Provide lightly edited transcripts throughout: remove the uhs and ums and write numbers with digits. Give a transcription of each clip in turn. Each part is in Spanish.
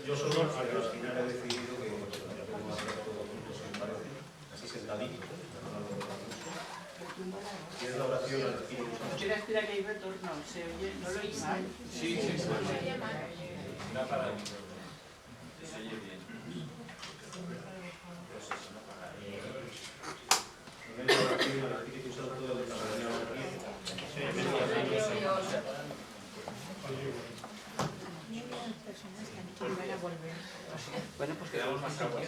yo solo al final he decidido que vamos a hacer todos juntos, si me parece, así sentaditos, y es la oración al Espíritu Santo. Espera que hay retorno, ¿se oye? ¿No lo oís mal? Sí, se oye. Da para mí. Se oye bien. Es la oración al Espíritu Santo de la Señora María. Bueno, pues quedamos más aguas.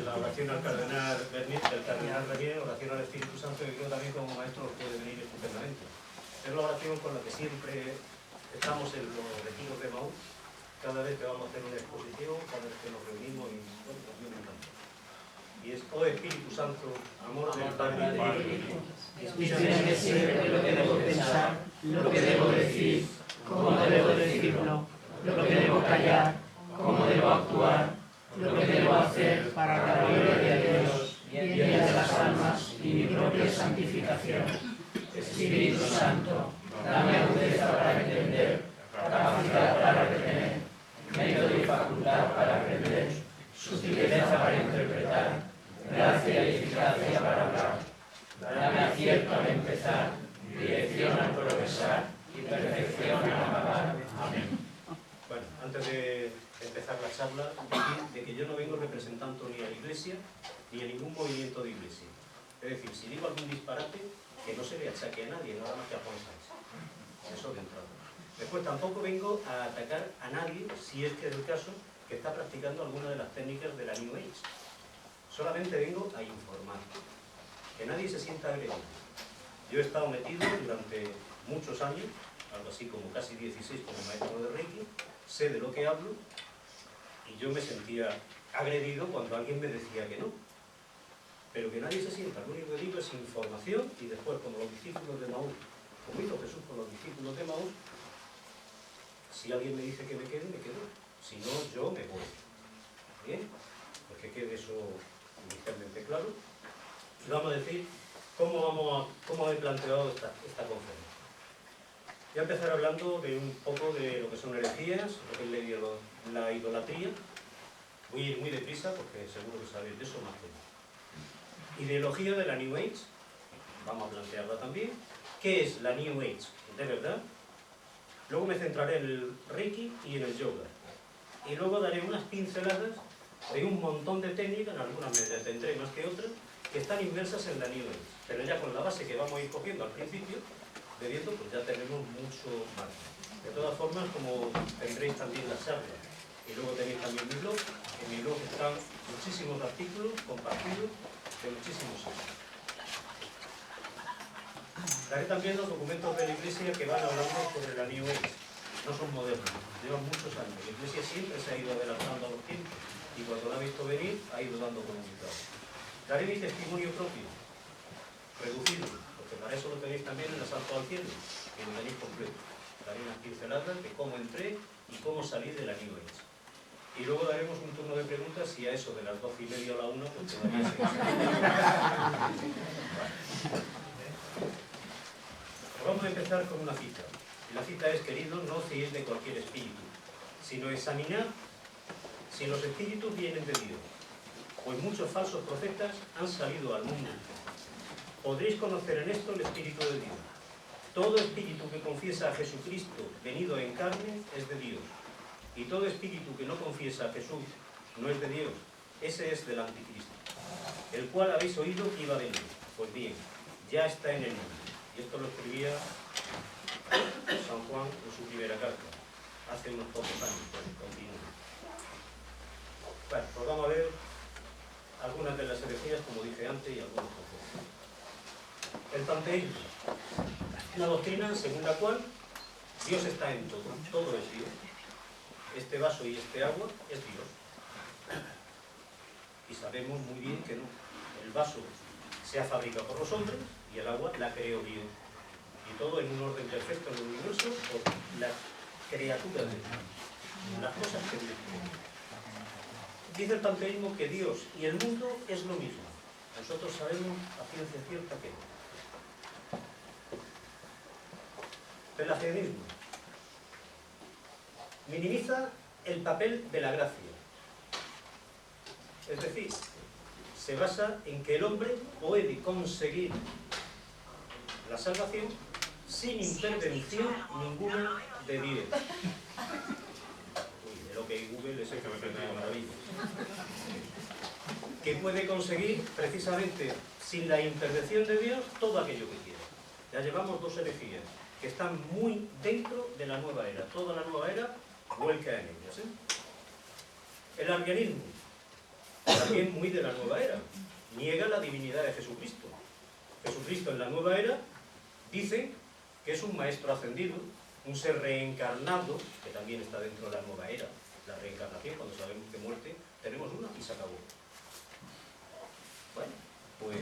La oración al cardenal Bernier, del cardenal Bernier, oración al Espíritu Santo, que creo también como maestro os puede venir estupendamente. Es la oración con la que siempre estamos en los retiros de Maús, cada vez que vamos a hacer una exposición, cada vez que nos reunimos, y bueno, a mí me encanta. Y es, oh Espíritu Santo, amor del Padre y inspírame siempre lo que debo pensar, lo que debo decir, cómo debo decirlo, lo que debo callar, cómo debo actuar, lo que debo hacer para la gloria de Dios, bien de las almas y mi propia santificación. Espíritu Santo, dame agudeza para entender, capacidad para retener, método y facultad para aprender, sutileza para interpretar, gracia y eficacia para hablar. Dame acierto al empezar, dirección al progresar y perfección al acabar. Amén. Bueno, antes de empezar la charla, decir de que yo no vengo representando ni a la Iglesia ni a ningún movimiento de Iglesia. Es decir, si digo algún disparate, que no se le achaque a nadie, nada más que a Juan Sánchez. Eso de entrada. Después tampoco vengo a atacar a nadie, si es que es el caso, que está practicando alguna de las técnicas de la New Age. Solamente vengo a informar. Que nadie se sienta agredido. Yo he estado metido durante muchos años, algo así como casi 16 como maestro de Reiki, sé de lo que hablo, y yo me sentía agredido cuando alguien me decía que no. Pero que nadie se sienta, lo único que digo es información, y después, como los discípulos de Maús, como hizo Jesús con los discípulos de Maús, si alguien me dice que me quede, me quedo. Si no, yo me voy. ¿Bien? Pues que quede eso inicialmente claro. Y vamos a decir cómo he planteado esta conferencia. Voy a empezar hablando de un poco de lo que son herejías, lo que es la idolatría. Voy a ir muy deprisa porque seguro que sabéis de eso más que yo. Ideología de la New Age, vamos a plantearla también. ¿Qué es la New Age de verdad? Luego me centraré en el Reiki y en el yoga. Y luego daré unas pinceladas de un montón de técnicas, en algunas me detendré más que otras, que están inmersas en la New Age. Pero ya con la base que vamos a ir cogiendo al principio, bebiendo, pues ya tenemos mucho más. De todas formas, como tendréis también la charla, y luego tenéis también mi blog, en mi blog están muchísimos artículos compartidos de muchísimos años. Daré también los documentos de la Iglesia que van hablando sobre la New Age. No son modernos, llevan muchos años. La Iglesia siempre se ha ido adelantando a los tiempos y cuando la ha visto venir ha ido dando comunicados. Daré mi testimonio propio, reducido, porque para eso lo tenéis también en el Asalto al Cielo, que lo tenéis completo. Daré unas pinceladas de cómo entré y cómo salí de la New Age. Y luego daremos un turno de preguntas y a eso de las 12:30 o la 1, pues todavía se Vamos a empezar con una cita. Y la cita es: queridos, no fiéis de cualquier espíritu, sino examinad si los espíritus vienen de Dios, pues muchos falsos profetas han salido al mundo. Podréis conocer en esto el Espíritu de Dios. Todo espíritu que confiesa a Jesucristo venido en carne es de Dios. Y todo espíritu que no confiesa a Jesús no es de Dios. Ese es del Anticristo, el cual habéis oído que iba a venir. Pues bien, ya está en el mundo. Y esto lo escribía San Juan en su primera carta, hace unos pocos años. Pues continúa. Bueno, pues vamos a ver algunas de las herejías, como dije antes, y algunos conceptos. El panteísmo, una doctrina según la cual Dios está en todo, todo es Dios. Este vaso y este agua es Dios. Y sabemos muy bien que no. El vaso se ha fabricado por los hombres y el agua la creó Dios. Y todo en un orden perfecto en el universo por la criatura de Dios. Las cosas que Dios tiene. Dice el panteísmo que Dios y el mundo es lo mismo. Nosotros sabemos a ciencia cierta que no. Pelagianismo. minimiza el papel de la gracia. Es decir, se basa en que el hombre puede conseguir la salvación sin intervención ninguna de Dios. Uy, el OK Google es el que me prende de maravilla. Que puede conseguir precisamente sin la intervención de Dios todo aquello que quiera. Ya llevamos 2 herejías que están muy dentro de la nueva era. Toda la nueva era vuelca en ellas. El arrianismo, también muy de la nueva era, niega la divinidad de Jesucristo. Jesucristo en la nueva era dice que es un maestro ascendido, un ser reencarnado, que también está dentro de la nueva era, la reencarnación, cuando sabemos que muerte tenemos una y se acabó. Bueno, pues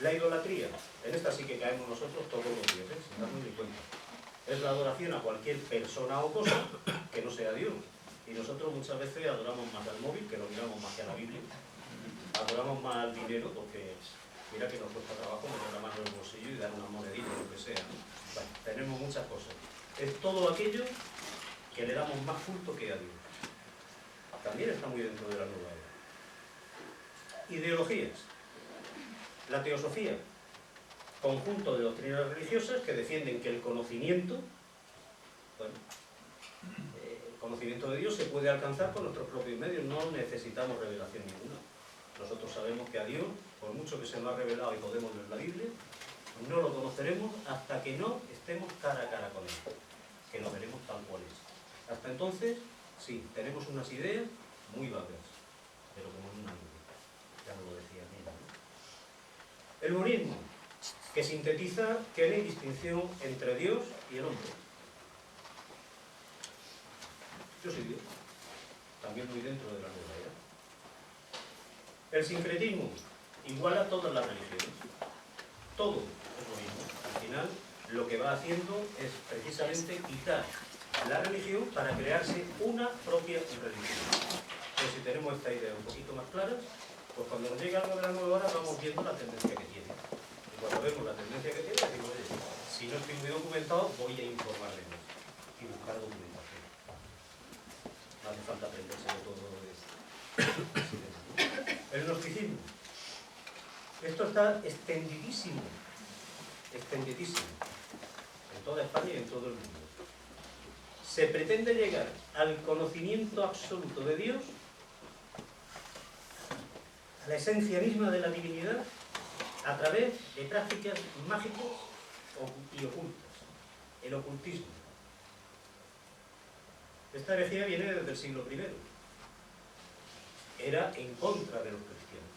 la idolatría, en esta sí que caemos nosotros todos los días, sin darnos ni cuenta. Es la adoración a cualquier persona o cosa que no sea Dios. Y nosotros muchas veces adoramos más al móvil, que lo miramos más que a la Biblia. Adoramos más al dinero, porque mira que nos cuesta trabajo meter la mano en el bolsillo y dar una monedita o lo que sea. Bueno, tenemos muchas cosas. Es todo aquello que le damos más culto que a Dios. También está muy dentro de la nueva era. Ideologías. La teosofía, conjunto de doctrinas religiosas que defienden que el conocimiento, bueno, el conocimiento de Dios se puede alcanzar con nuestros propios medios, no necesitamos revelación ninguna. Nosotros sabemos que a Dios, por mucho que se nos ha revelado y podemos leer la Biblia, no lo conoceremos hasta que no estemos cara a cara con Él, que lo veremos tal cual es. Hasta entonces, sí, tenemos unas ideas muy vagas, pero como en una nube. Ya nos lo decía Nina, ¿no? El monismo, que sintetiza que no hay distinción entre Dios y el hombre. Yo soy Dios, también muy dentro de la nueva era. El sincretismo iguala todas las religiones. Todo es lo mismo. Al final, lo que va haciendo es precisamente quitar la religión para crearse una propia religión. Pues si tenemos esta idea un poquito más clara, pues cuando nos llega algo de la nueva hora vamos viendo la tendencia que tiene. Y cuando vemos la tendencia que tiene, decimos, oye, si no estoy muy documentado, voy a informarme más y buscar documentación. No hace falta aprenderse de todo esto. El gnosticismo. Esto está extendidísimo. Extendidísimo. En toda España y en todo el mundo. Se pretende llegar al conocimiento absoluto de Dios, a la esencia misma de la divinidad, a través de prácticas mágicas y ocultas. El ocultismo. Esta herejía viene desde el siglo I. Era en contra de los cristianos.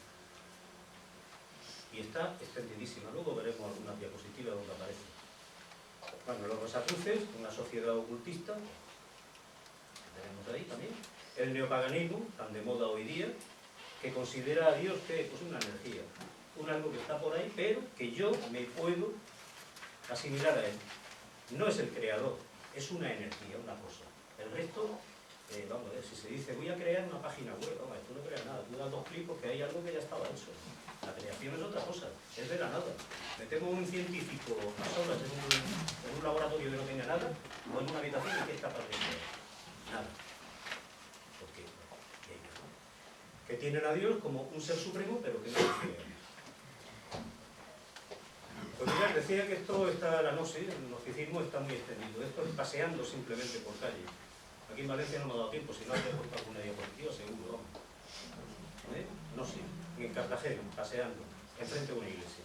Y está extendidísima. Luego veremos algunas diapositivas donde aparece. Bueno, los rosacruces, una sociedad ocultista, que tenemos ahí también. El neopaganismo, tan de moda hoy día, que considera a Dios que es una energía, un algo que está por ahí, pero que yo me puedo asimilar a él. No es el creador, es una energía, una cosa. El resto, vamos a ver, si se dice voy a crear una página web, vamos, tú no creas nada, tú das 2 clics porque hay algo que ya estaba hecho. La creación es otra cosa, es de la nada. Metemos un científico a solas en un laboratorio que no tenga nada, o en una habitación y ¿qué es capaz de crear? Nada. ¿Por qué? Que tienen a Dios como un ser supremo, pero que no lo crea. Pues mirad, decía que esto está, la gnosis, el gnosticismo está muy extendido. Esto es paseando simplemente por calle. Aquí en Valencia no me ha dado tiempo, si no habría puesto alguna diapositiva, seguro. Gnosis, en Cartagena, paseando, enfrente de una iglesia.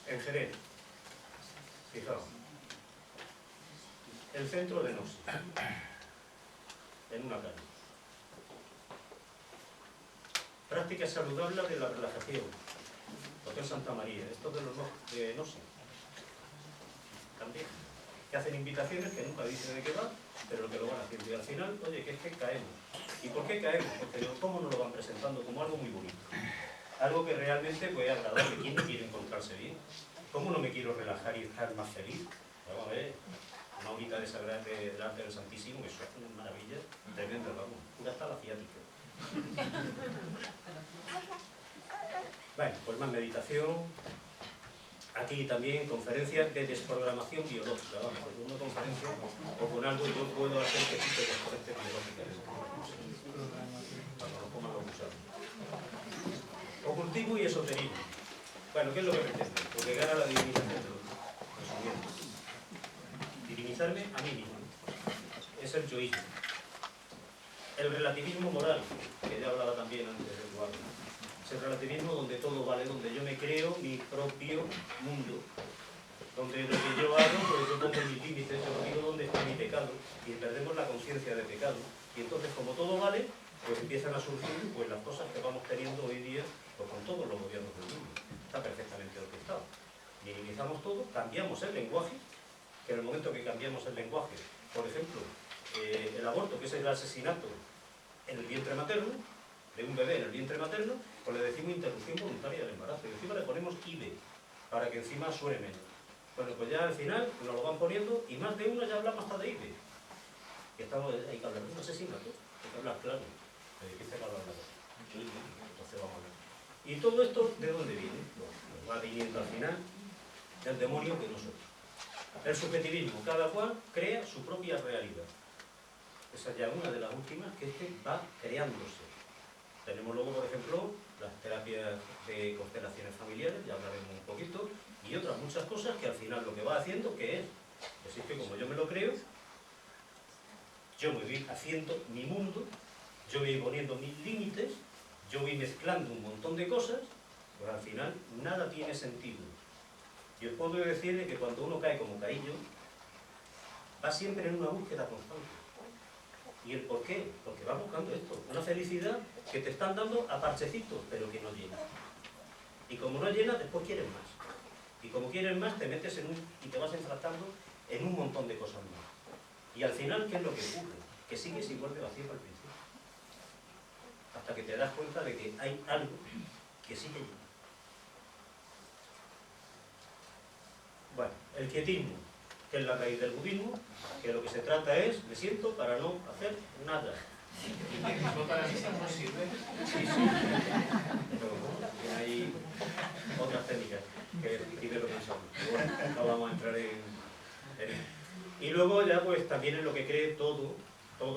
En Jerez, fijaos, el centro de Gnosis, en una calle. Práctica saludable de la relajación. Hotel Santa María, esto de los de Gnosis. También. Que hacen invitaciones que nunca dicen de qué va, pero que lo van haciendo. Y al final, oye, que es que caemos. ¿Y por qué caemos? Porque cómo nos lo van presentando como algo muy bonito. Algo que realmente puede agradable. ¿Quién no quiere encontrarse bien? ¿Cómo no me quiero relajar y estar más feliz? Vamos a ver, una horita de sagrada delante del Santísimo, eso es una maravilla tremenda, vamos. Pura hasta la ciática. Bueno, pues más meditación. aquí también conferencias de desprogramación biológica. Vamos, con una conferencia o con algo yo puedo hacer que sí que conferencias biológicas. Cuando lo pongan los gusanos. Ocultismo y esoterismo. Bueno, ¿qué es lo que pretende? Pues llegar a la divinización de los resumiendo. Divinizarme a mí mismo. Es el yoísmo. El relativismo moral, que ya hablaba también antes de Eduardo. Es el relativismo donde todo vale, donde yo me creo mi propio mundo. Donde lo que yo hago, pues yo pongo mis límites, yo digo dónde está mi pecado, y perdemos la conciencia de pecado. Y entonces, como todo vale, pues empiezan a surgir pues, las cosas que vamos teniendo hoy día pues, con todos los gobiernos del mundo. Está perfectamente orquestado. Minimizamos todo, cambiamos el lenguaje, que en el momento que cambiamos el lenguaje, por ejemplo, el aborto, que es el asesinato en el vientre materno, de un bebé en el vientre materno, pues le decimos interrupción voluntaria del embarazo, y encima le ponemos IVE, para que encima suene menos. Bueno, pues ya al final nos lo van poniendo, y más de uno ya hablamos hasta de IVE. Y estamos, hay que hablar de un asesinato, hay que hablar claro, dice que hablar claro. Entonces vamos a ver. ¿Y todo esto de dónde viene? Pues va viniendo al final del demonio que nosotros. El subjetivismo, cada cual crea su propia realidad. Esa es ya una de las últimas que va creándose. Tenemos luego, por ejemplo, las terapias de constelaciones familiares, ya hablaremos un poquito, y otras muchas cosas que al final lo que va haciendo, que es que como yo me lo creo, yo me voy haciendo mi mundo, yo voy poniendo mis límites, yo voy mezclando un montón de cosas, pues al final nada tiene sentido. Yo os puedo decir que cuando uno cae como caí yo, va siempre en una búsqueda constante. ¿Y el por qué? Porque vas buscando esto, una felicidad que te están dando a parchecitos, pero que no llena. Y como no llena, después quieres más. Y como quieres más, te metes y te vas enfrascando en un montón de cosas más. Y al final, ¿qué es lo que ocurre? Que sigues igual de vacío al principio. Hasta que te das cuenta de que hay algo que sí que llena. Bueno, el quietismo, que es la raíz del budismo, que lo que se trata es, me siento para no hacer nada. ¿El para mí no sirve? Sí, sí. Pero hay otras técnicas que piden lo que pensamos. Bueno, no vamos a entrar en esto. Y luego ya pues también es lo que cree todo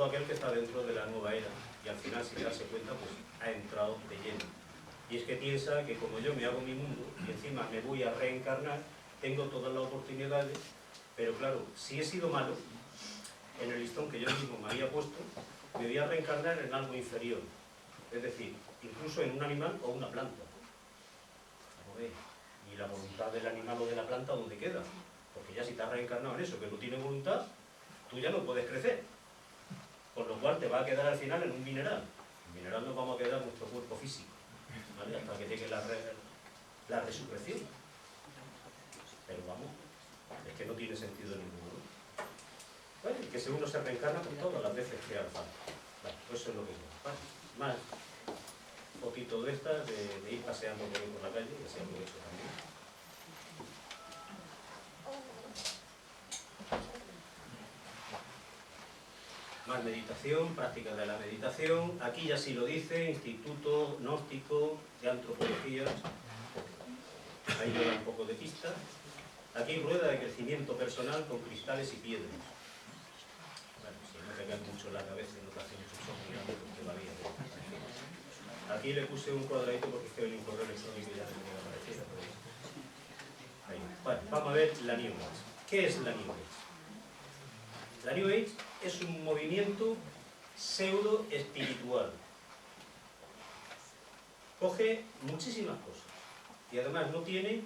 aquel que está dentro de la nueva era. Y al final, sin darse cuenta, pues ha entrado de lleno. Y es que piensa que como yo me hago mi mundo y encima me voy a reencarnar, tengo todas las oportunidades, pero claro, si he sido malo, en el listón que yo mismo me había puesto, me voy a reencarnar en algo inferior. Es decir, incluso en un animal o una planta. Y la voluntad del animal o de la planta, ¿dónde queda? Porque ya si te has reencarnado en eso, que no tiene voluntad, tú ya no puedes crecer. Con lo cual te va a quedar al final en un mineral. En mineral nos vamos a quedar nuestro cuerpo físico, ¿vale? Hasta que llegue la resurrección. Pero vamos, es que no tiene sentido ninguno. Bueno, y que si uno se reencarna con todas las veces que haga falta. Bueno, pues eso es lo que es. Vale, más poquito de estas, de ir paseando por la calle, que se lo he hecho también. Más meditación, práctica de la meditación. Aquí ya sí lo dice, Instituto Gnóstico de Antropología. Ahí le da un poco de pista. Aquí rueda de crecimiento personal con cristales y piedras. Bueno, si no te cae mucho en la cabeza y no te hace mucho choque, pues te va bien. Aquí le puse un cuadradito porque es que el correo electrónico ya no me apareciera. Ahí. Bueno, vamos a ver la New Age. ¿Qué es la New Age? La New Age es un movimiento pseudo espiritual. Coge muchísimas cosas y además no tiene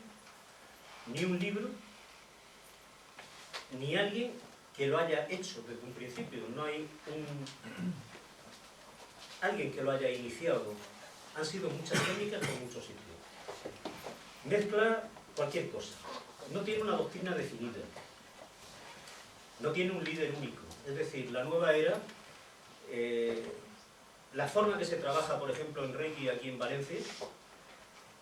ni un libro ni alguien que lo haya hecho desde un principio. No hay alguien que lo haya iniciado. Han sido muchas técnicas por muchos sitios. Mezcla cualquier cosa. No tiene una doctrina definida. No tiene un líder único. Es decir, la nueva era, la forma que se trabaja, por ejemplo, en Reiki aquí en Valencia,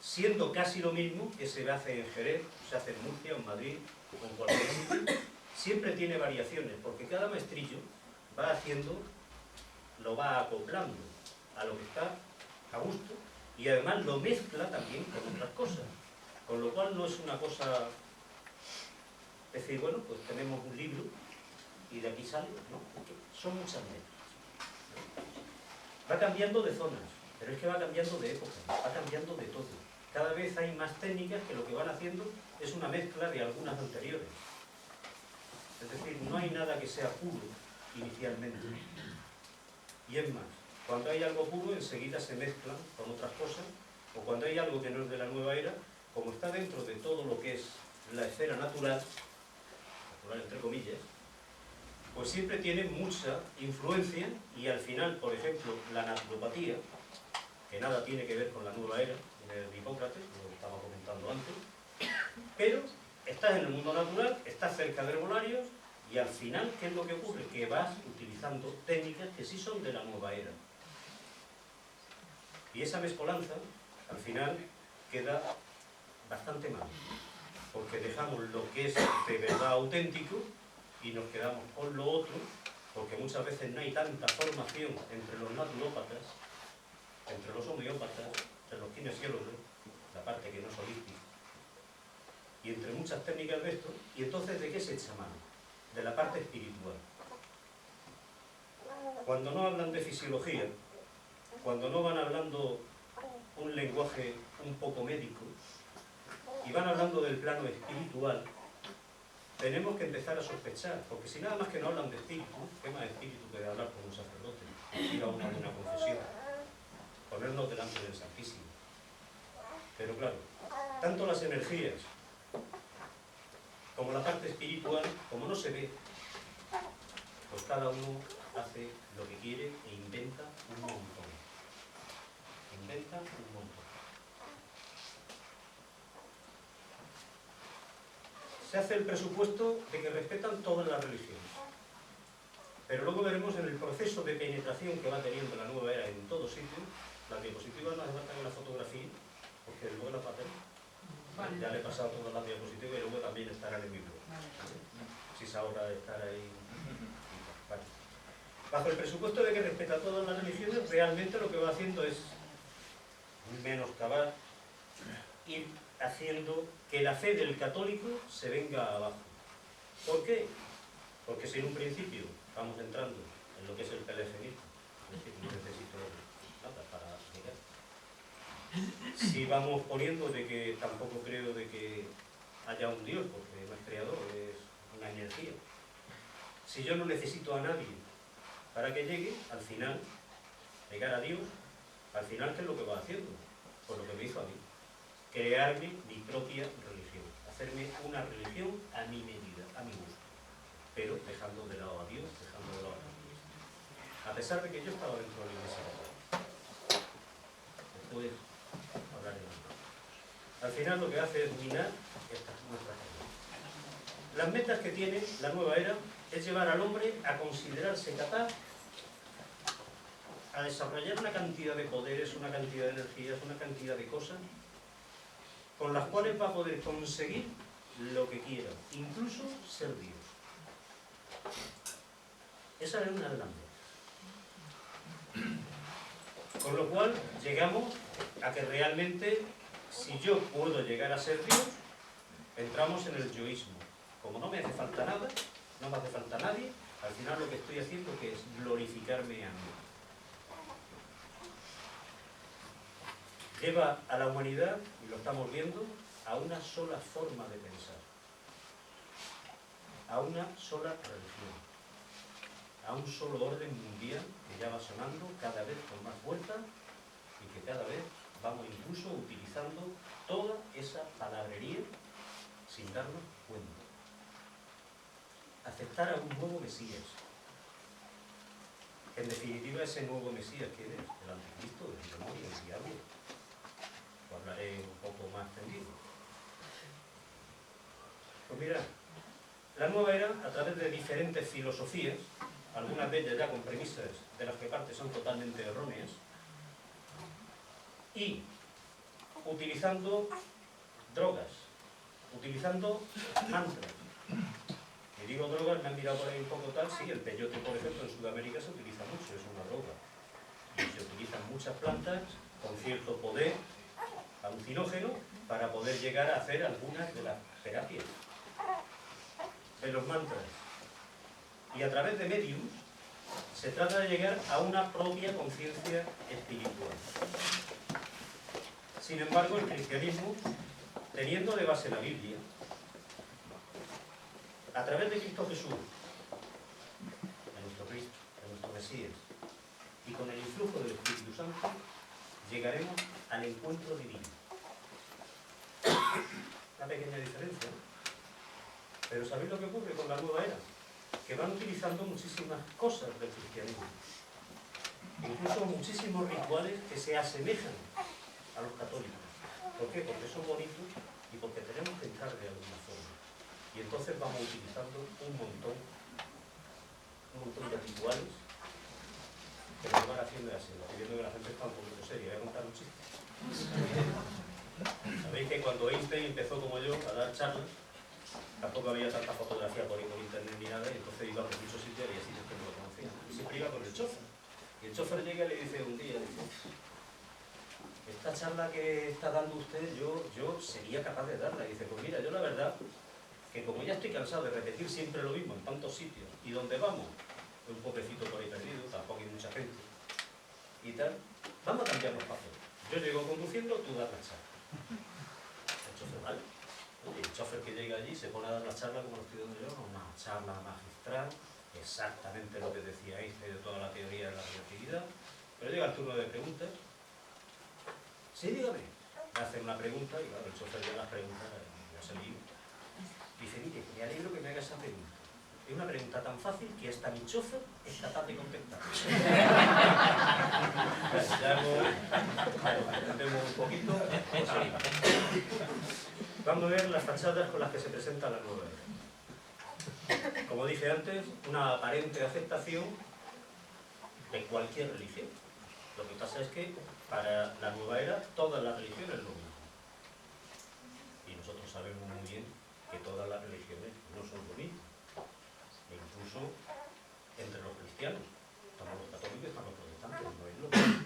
siendo casi lo mismo que se hace en Jerez, se hace en Murcia, en Madrid, o en cualquier sitio, siempre tiene variaciones, porque cada maestrillo va haciendo, lo va acoplando a lo que está a gusto, y además lo mezcla también con otras cosas. Con lo cual no es una cosa, es decir, bueno, pues tenemos un libro y de aquí sale, ¿no? Son muchas letras. Va cambiando de zonas, pero es que va cambiando de época, va cambiando de todo. Cada vez hay más técnicas que lo que van haciendo es una mezcla de algunas anteriores. Es decir, no hay nada que sea puro inicialmente. Y es más, cuando hay algo puro enseguida se mezclan con otras cosas, o cuando hay algo que no es de la nueva era, como está dentro de todo lo que es la esfera natural entre comillas, pues siempre tiene mucha influencia y al final, por ejemplo, la naturopatía, que nada tiene que ver con la nueva era de Hipócrates, lo estaba comentando antes, pero estás en el mundo natural, estás cerca de herbolarios y al final, ¿qué es lo que ocurre? Que vas utilizando técnicas que sí son de la nueva era. Y esa mezcolanza, al final, queda bastante mal, porque dejamos lo que es de verdad auténtico y nos quedamos con lo otro, porque muchas veces no hay tanta formación entre los naturópatas, entre los homeópatas, entre los kinesiólogos, la parte que no es holística, y entre muchas técnicas de esto, y entonces ¿de qué se echa mano? De la parte espiritual. Cuando no hablan de fisiología, cuando no van hablando un lenguaje un poco médico, y van hablando del plano espiritual, tenemos que empezar a sospechar, porque si nada más que no hablan de espíritu, ¿qué más espíritu que de hablar con un sacerdote? Ir a una buena confesión, ponernos delante del Santísimo. Pero claro, tanto las energías como la parte espiritual, como no se ve, pues cada uno hace lo que quiere e inventa un montón. Inventa un montón. Se hace el presupuesto de que respetan todas las religiones. Pero luego veremos en el proceso de penetración que va teniendo la nueva era en todos sitios, las diapositivas no hace falta que la fotografía, porque luego las va a tener. Vale. Ya le he pasado todas las diapositivas y luego también estará en el libro. Vale. Si se ahorra de estar ahí. Vale. Bajo el presupuesto de que respeta todas las religiones, realmente lo que va haciendo es menoscabar, ir haciendo que la fe del católico se venga abajo. ¿Por qué? Porque si en un principio vamos entrando en lo que es el pelegianismo, es decir, no necesito nada para llegar. Si vamos poniendo de que tampoco creo de que haya un Dios, porque no es creador, es una energía. Si yo no necesito a nadie para que llegue, al final, llegar a Dios, al final, ¿qué es lo que va haciendo? Pues lo que me hizo a mí. Crearme mi propia religión, hacerme una religión a mi medida, a mi gusto, pero dejando de lado a Dios, dejando de lado a la Iglesia. A pesar de que yo estaba dentro de la Iglesia. Después hablaremos. Al final lo que hace es minar nuestras reglas. Las metas que tiene la nueva era es llevar al hombre a considerarse capaz a desarrollar una cantidad de poderes, una cantidad de energías, una cantidad de cosas con las cuales va a poder conseguir lo que quiera, incluso ser Dios. Esa es una de las metas. Con lo cual llegamos a que realmente, si yo puedo llegar a ser Dios, entramos en el yoísmo. Como no me hace falta nada, no me hace falta nadie, al final lo que estoy haciendo que es glorificarme a mí. Lleva a la humanidad, y lo estamos viendo, a una sola forma de pensar, a una sola religión, a un solo orden mundial que ya va sonando cada vez con más fuerza y que cada vez vamos incluso utilizando toda esa palabrería sin darnos cuenta. Aceptar a un nuevo Mesías. En definitiva, ese nuevo Mesías, ¿quién es? El anticristo, el demonio, el diablo. Lo hablaré un poco más tendido. Pues mira, la nueva era, a través de diferentes filosofías, algunas de ellas ya con premisas de las que parte son totalmente erróneas, y utilizando drogas, utilizando mantras. Y digo drogas, me han mirado por ahí un poco tal, sí, el peyote, por ejemplo, en Sudamérica se utiliza mucho, es una droga. Y se utilizan muchas plantas con cierto poder alucinógeno, para poder llegar a hacer algunas de las terapias, de los mantras. Y a través de mediums se trata de llegar a una propia conciencia espiritual. Sin embargo, el cristianismo, teniendo de base la Biblia, a través de Cristo Jesús, de nuestro Cristo, de nuestro Mesías, y con el influjo del Espíritu Santo, llegaremos al encuentro divino. Una pequeña diferencia, ¿no? Pero ¿sabéis lo que ocurre con la nueva era? Que van utilizando muchísimas cosas del cristianismo, incluso muchísimos rituales que se asemejan a los católicos. ¿Por qué? Porque son bonitos y porque tenemos que entrar de alguna forma. Y entonces vamos utilizando un montón de rituales que nos van haciendo así. Estoy viendo que la gente está un poquito seria. Voy a contar un chiste. Sabéis que cuando Einstein empezó como yo a dar charlas, tampoco había tanta fotografía por internet ni nada, y entonces iba por muchos sitios y así que no lo conocían. Y siempre iba con el chofer. Y el chofer llega y le dice un día, dice, esta charla que está dando usted, yo sería capaz de darla. Y dice, pues mira, yo la verdad, que como ya estoy cansado de repetir siempre lo mismo en tantos sitios, y donde vamos, un pobrecito por ahí perdido, tampoco hay mucha gente, y tal, vamos a cambiar los papeles. Yo llego conduciendo, tú das la charla. El chofer, vale. Y el chofer que llega allí se pone a dar la charla como lo estoy dando yo, una charla magistral, exactamente lo que decía Einstein de toda la teoría de la relatividad, pero llega el turno de preguntas. Sí, dígame. Me hacen una pregunta y claro, el chofer de las preguntas ya se lío. Dice, mire, me alegro que me haga esa pregunta. Es una pregunta tan fácil que hasta mi chofer es capaz de contestar. Ya entendemos un poquito. Seguimos. Vamos a ver las fachadas con las que se presenta la nueva era. Como dije antes, una aparente aceptación de cualquier religión. Lo que pasa es que para la nueva era todas las religiones es lo mismo. Y nosotros sabemos muy bien que todas las religiones no son lo mismo. E incluso entre los cristianos. Estamos los católicos y están los protestantes, no es lo mismo.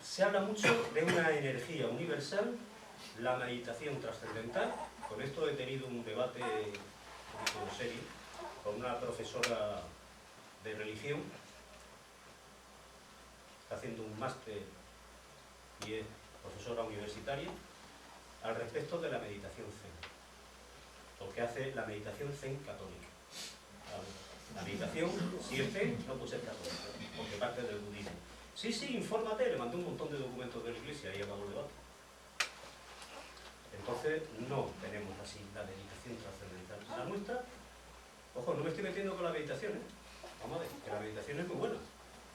Se habla mucho de una energía universal, la meditación trascendental. Con esto he tenido un debate un poco serio con una profesora de religión, está haciendo un máster y es profesora universitaria, al respecto de la meditación zen, porque hace la meditación zen católica. La meditación, si es zen, no puede ser católica, porque parte del budismo. Sí, infórmate, le mandé un montón de documentos de la iglesia y acabó el debate. Entonces, no tenemos así la meditación trascendental. La nuestra, ojo, no me estoy metiendo con la meditación, ¿eh? Vamos a ver, que la meditación es muy buena.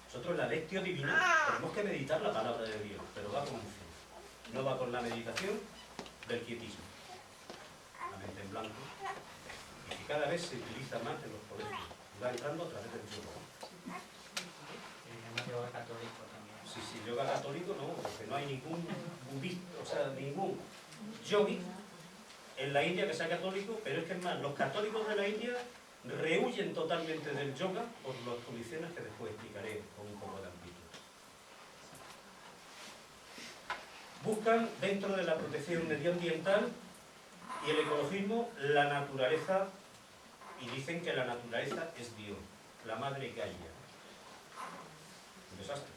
Nosotros en la lectio divina tenemos que meditar la palabra de Dios, pero va con un fin. No va con la meditación del quietismo. La mente en blanco. Y que cada vez se utiliza más en los colegios. Va entrando a través del yoga. Yoga católico también. Sí, yoga católico no, porque no hay ningún budista, o sea, ningún yogi en la India que sea católico, pero es que es más, los católicos de la India rehuyen totalmente del yoga por las condiciones que después explicaré con un poco de amplitud. Buscan dentro de la protección medioambiental y el ecologismo la naturaleza, y dicen que la naturaleza es Dios, la madre Gaia. Un desastre.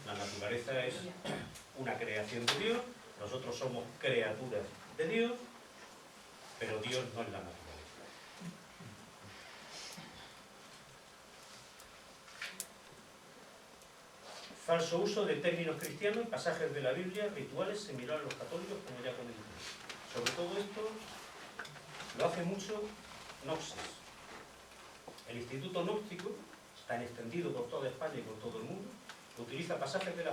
La naturaleza es una creación de Dios, nosotros somos criaturas de Dios, pero Dios no es la naturaleza. Falso uso de términos cristianos, pasajes de la Biblia, rituales similares a los católicos, como ya comenté. Sobre todo esto lo hace mucho Gnosis. El Instituto Gnóstico, tan extendido por toda España y por todo el mundo, utiliza pasajes de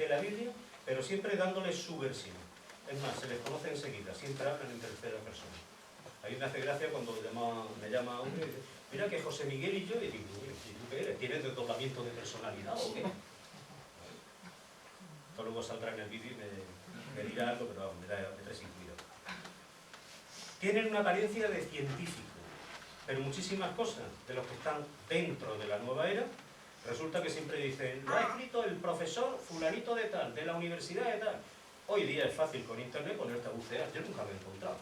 la Biblia, pero siempre dándoles su versión. Es más, se les conoce enseguida, siempre hablan en tercera persona. A mí me hace gracia cuando me llama uno y dice, mira que José Miguel y yo, y digo, ¿y tú qué eres? ¿Tienes desdoblamiento de personalidad o qué? Esto luego saldrá en el vídeo y me dirá algo, pero vamos, me trae sin cuidado. Tienen una apariencia de científico, pero muchísimas cosas de los que están dentro de la nueva era Resulta que siempre dicen, lo ha escrito el profesor fulanito de tal, de la universidad de tal. Hoy día es fácil con internet ponerte a bucear, yo nunca lo he encontrado,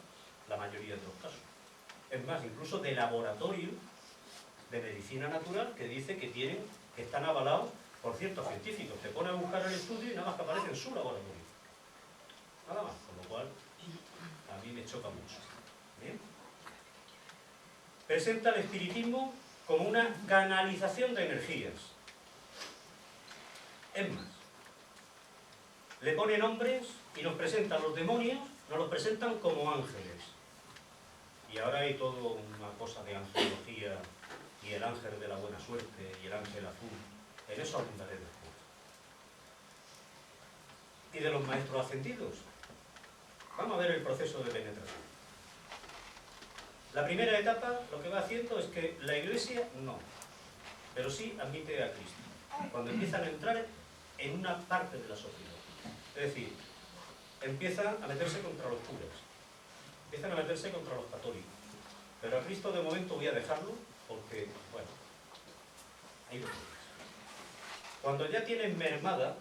la mayoría de los casos. Es más, incluso de laboratorio de medicina natural que dice que están avalados por ciertos científicos. Te pones a buscar el estudio y nada más que aparece en su laboratorio. Nada más, con lo cual a mí me choca mucho. ¿Bien? Presenta el espiritismo como una canalización de energías. Es más, le pone nombres y nos presentan los demonios, nos los presentan como ángeles. Y ahora hay todo una cosa de angelología y el ángel de la buena suerte y el ángel azul. En eso abundaré después. Y de los maestros ascendidos. Vamos a ver el proceso de penetración. La primera etapa lo que va haciendo es que la Iglesia no, pero sí admite a Cristo. Cuando empiezan a entrar en una parte de la sociedad. Es decir, empiezan a meterse contra los curas, empiezan a meterse contra los católicos. Pero a Cristo de momento voy a dejarlo porque, bueno, ahí lo tienes. Cuando ya tienen mermada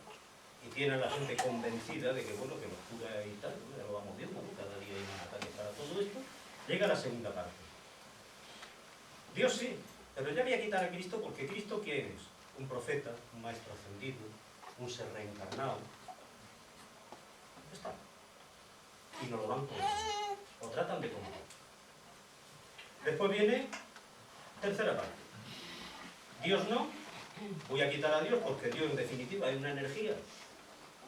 y tienen a la gente convencida de que, bueno, que los curas y tal, ya lo vamos viendo, ¿no? Cada día hay un ataque para todo esto, llega la segunda parte. Dios sí, pero ya voy a quitar a Cristo porque Cristo ¿quién es? Un profeta, un maestro ascendido, un ser reencarnado. Ya está. Y nos lo dan todo. O tratan de comer. Después viene tercera parte. Dios no, voy a quitar a Dios porque Dios en definitiva es una energía.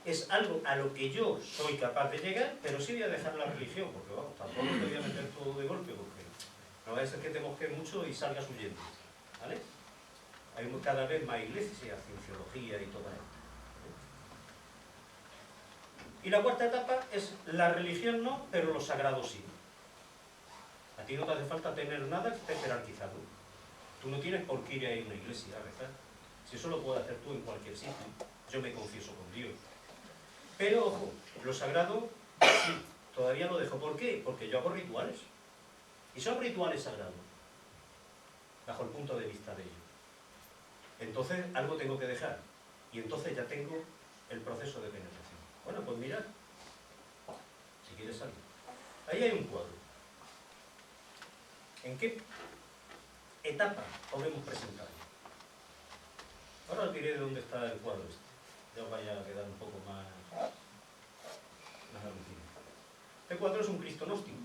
Es algo a lo que yo soy capaz de llegar, pero sí voy a dejar la religión, porque vamos, tampoco te voy a meter todo de golpe, porque no vaya a ser que te mosques mucho y salgas huyendo. ¿Vale? Hay cada vez más iglesias, cienciología y todo esto. Y la cuarta etapa es la religión no, pero lo sagrado sí. A ti no te hace falta tener nada que esté jerarquizado. Tú no tienes por qué ir a una iglesia a rezar. Si eso lo puedes hacer tú en cualquier sitio. Yo me confieso con Dios. Pero, ojo, lo sagrado, sí, todavía lo dejo. ¿Por qué? Porque yo hago rituales. Y son rituales sagrados, bajo el punto de vista de ellos. Entonces, algo tengo que dejar. Y entonces ya tengo el proceso de penetración. Bueno, pues mirad, si quieres salir. Ahí hay un cuadro. ¿En qué etapa podemos presentarlo? Ahora os diré de dónde está el cuadro este. Ya os vaya a quedar un poco más alucinante. Este cuadro es un Cristo gnóstico.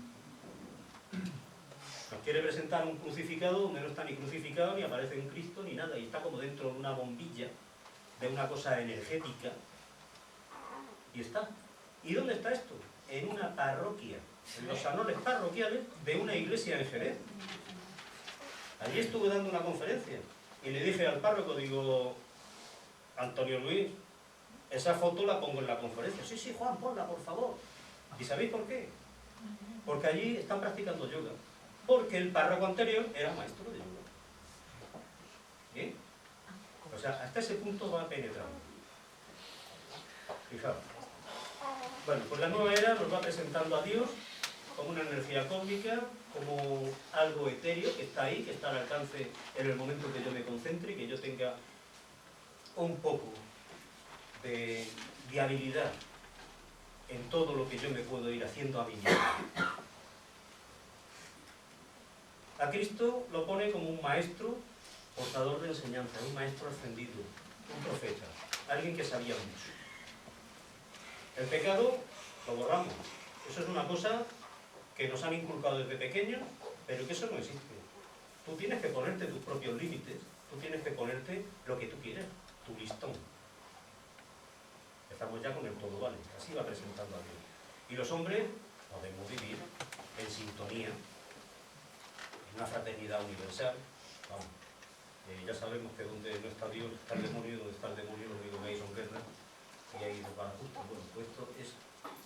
Nos quiere presentar un crucificado donde no está ni crucificado, ni aparece un Cristo, ni nada. Y está como dentro de una bombilla, de una cosa energética. Y está. ¿Y dónde está esto? En una parroquia, en los salones parroquiales de una iglesia en Jerez. Allí estuve dando una conferencia y le dije al párroco, digo, Antonio Luis, esa foto la pongo en la conferencia. Sí, sí, Juan, ponla, por favor. ¿Y sabéis por qué? Porque allí están practicando yoga. Porque el párroco anterior era maestro de yoga. ¿Bien? O sea, hasta ese punto va penetrando. Fijaos. Bueno, pues la nueva era nos va presentando a Dios como una energía cósmica, como algo etéreo que está ahí, que está al alcance en el momento que yo me concentre y que yo tenga un poco de habilidad en todo lo que yo me puedo ir haciendo a mí mismo. A Cristo lo pone como un maestro portador de enseñanza, un maestro ascendido, un profeta, alguien que sabía mucho. El pecado lo borramos. Eso es una cosa que nos han inculcado desde pequeños, pero que eso no existe. Tú tienes que ponerte tus propios límites, tú tienes que ponerte lo que tú quieras, tu listón. Empezamos ya con el todo vale, así va presentando a Dios. Y los hombres podemos vivir en sintonía, en una fraternidad universal. Vamos, ya sabemos que donde no está Dios está el demonio, y donde está el demonio lo único que hay son guerras y ahí nos van a justo. Bueno, pues esto es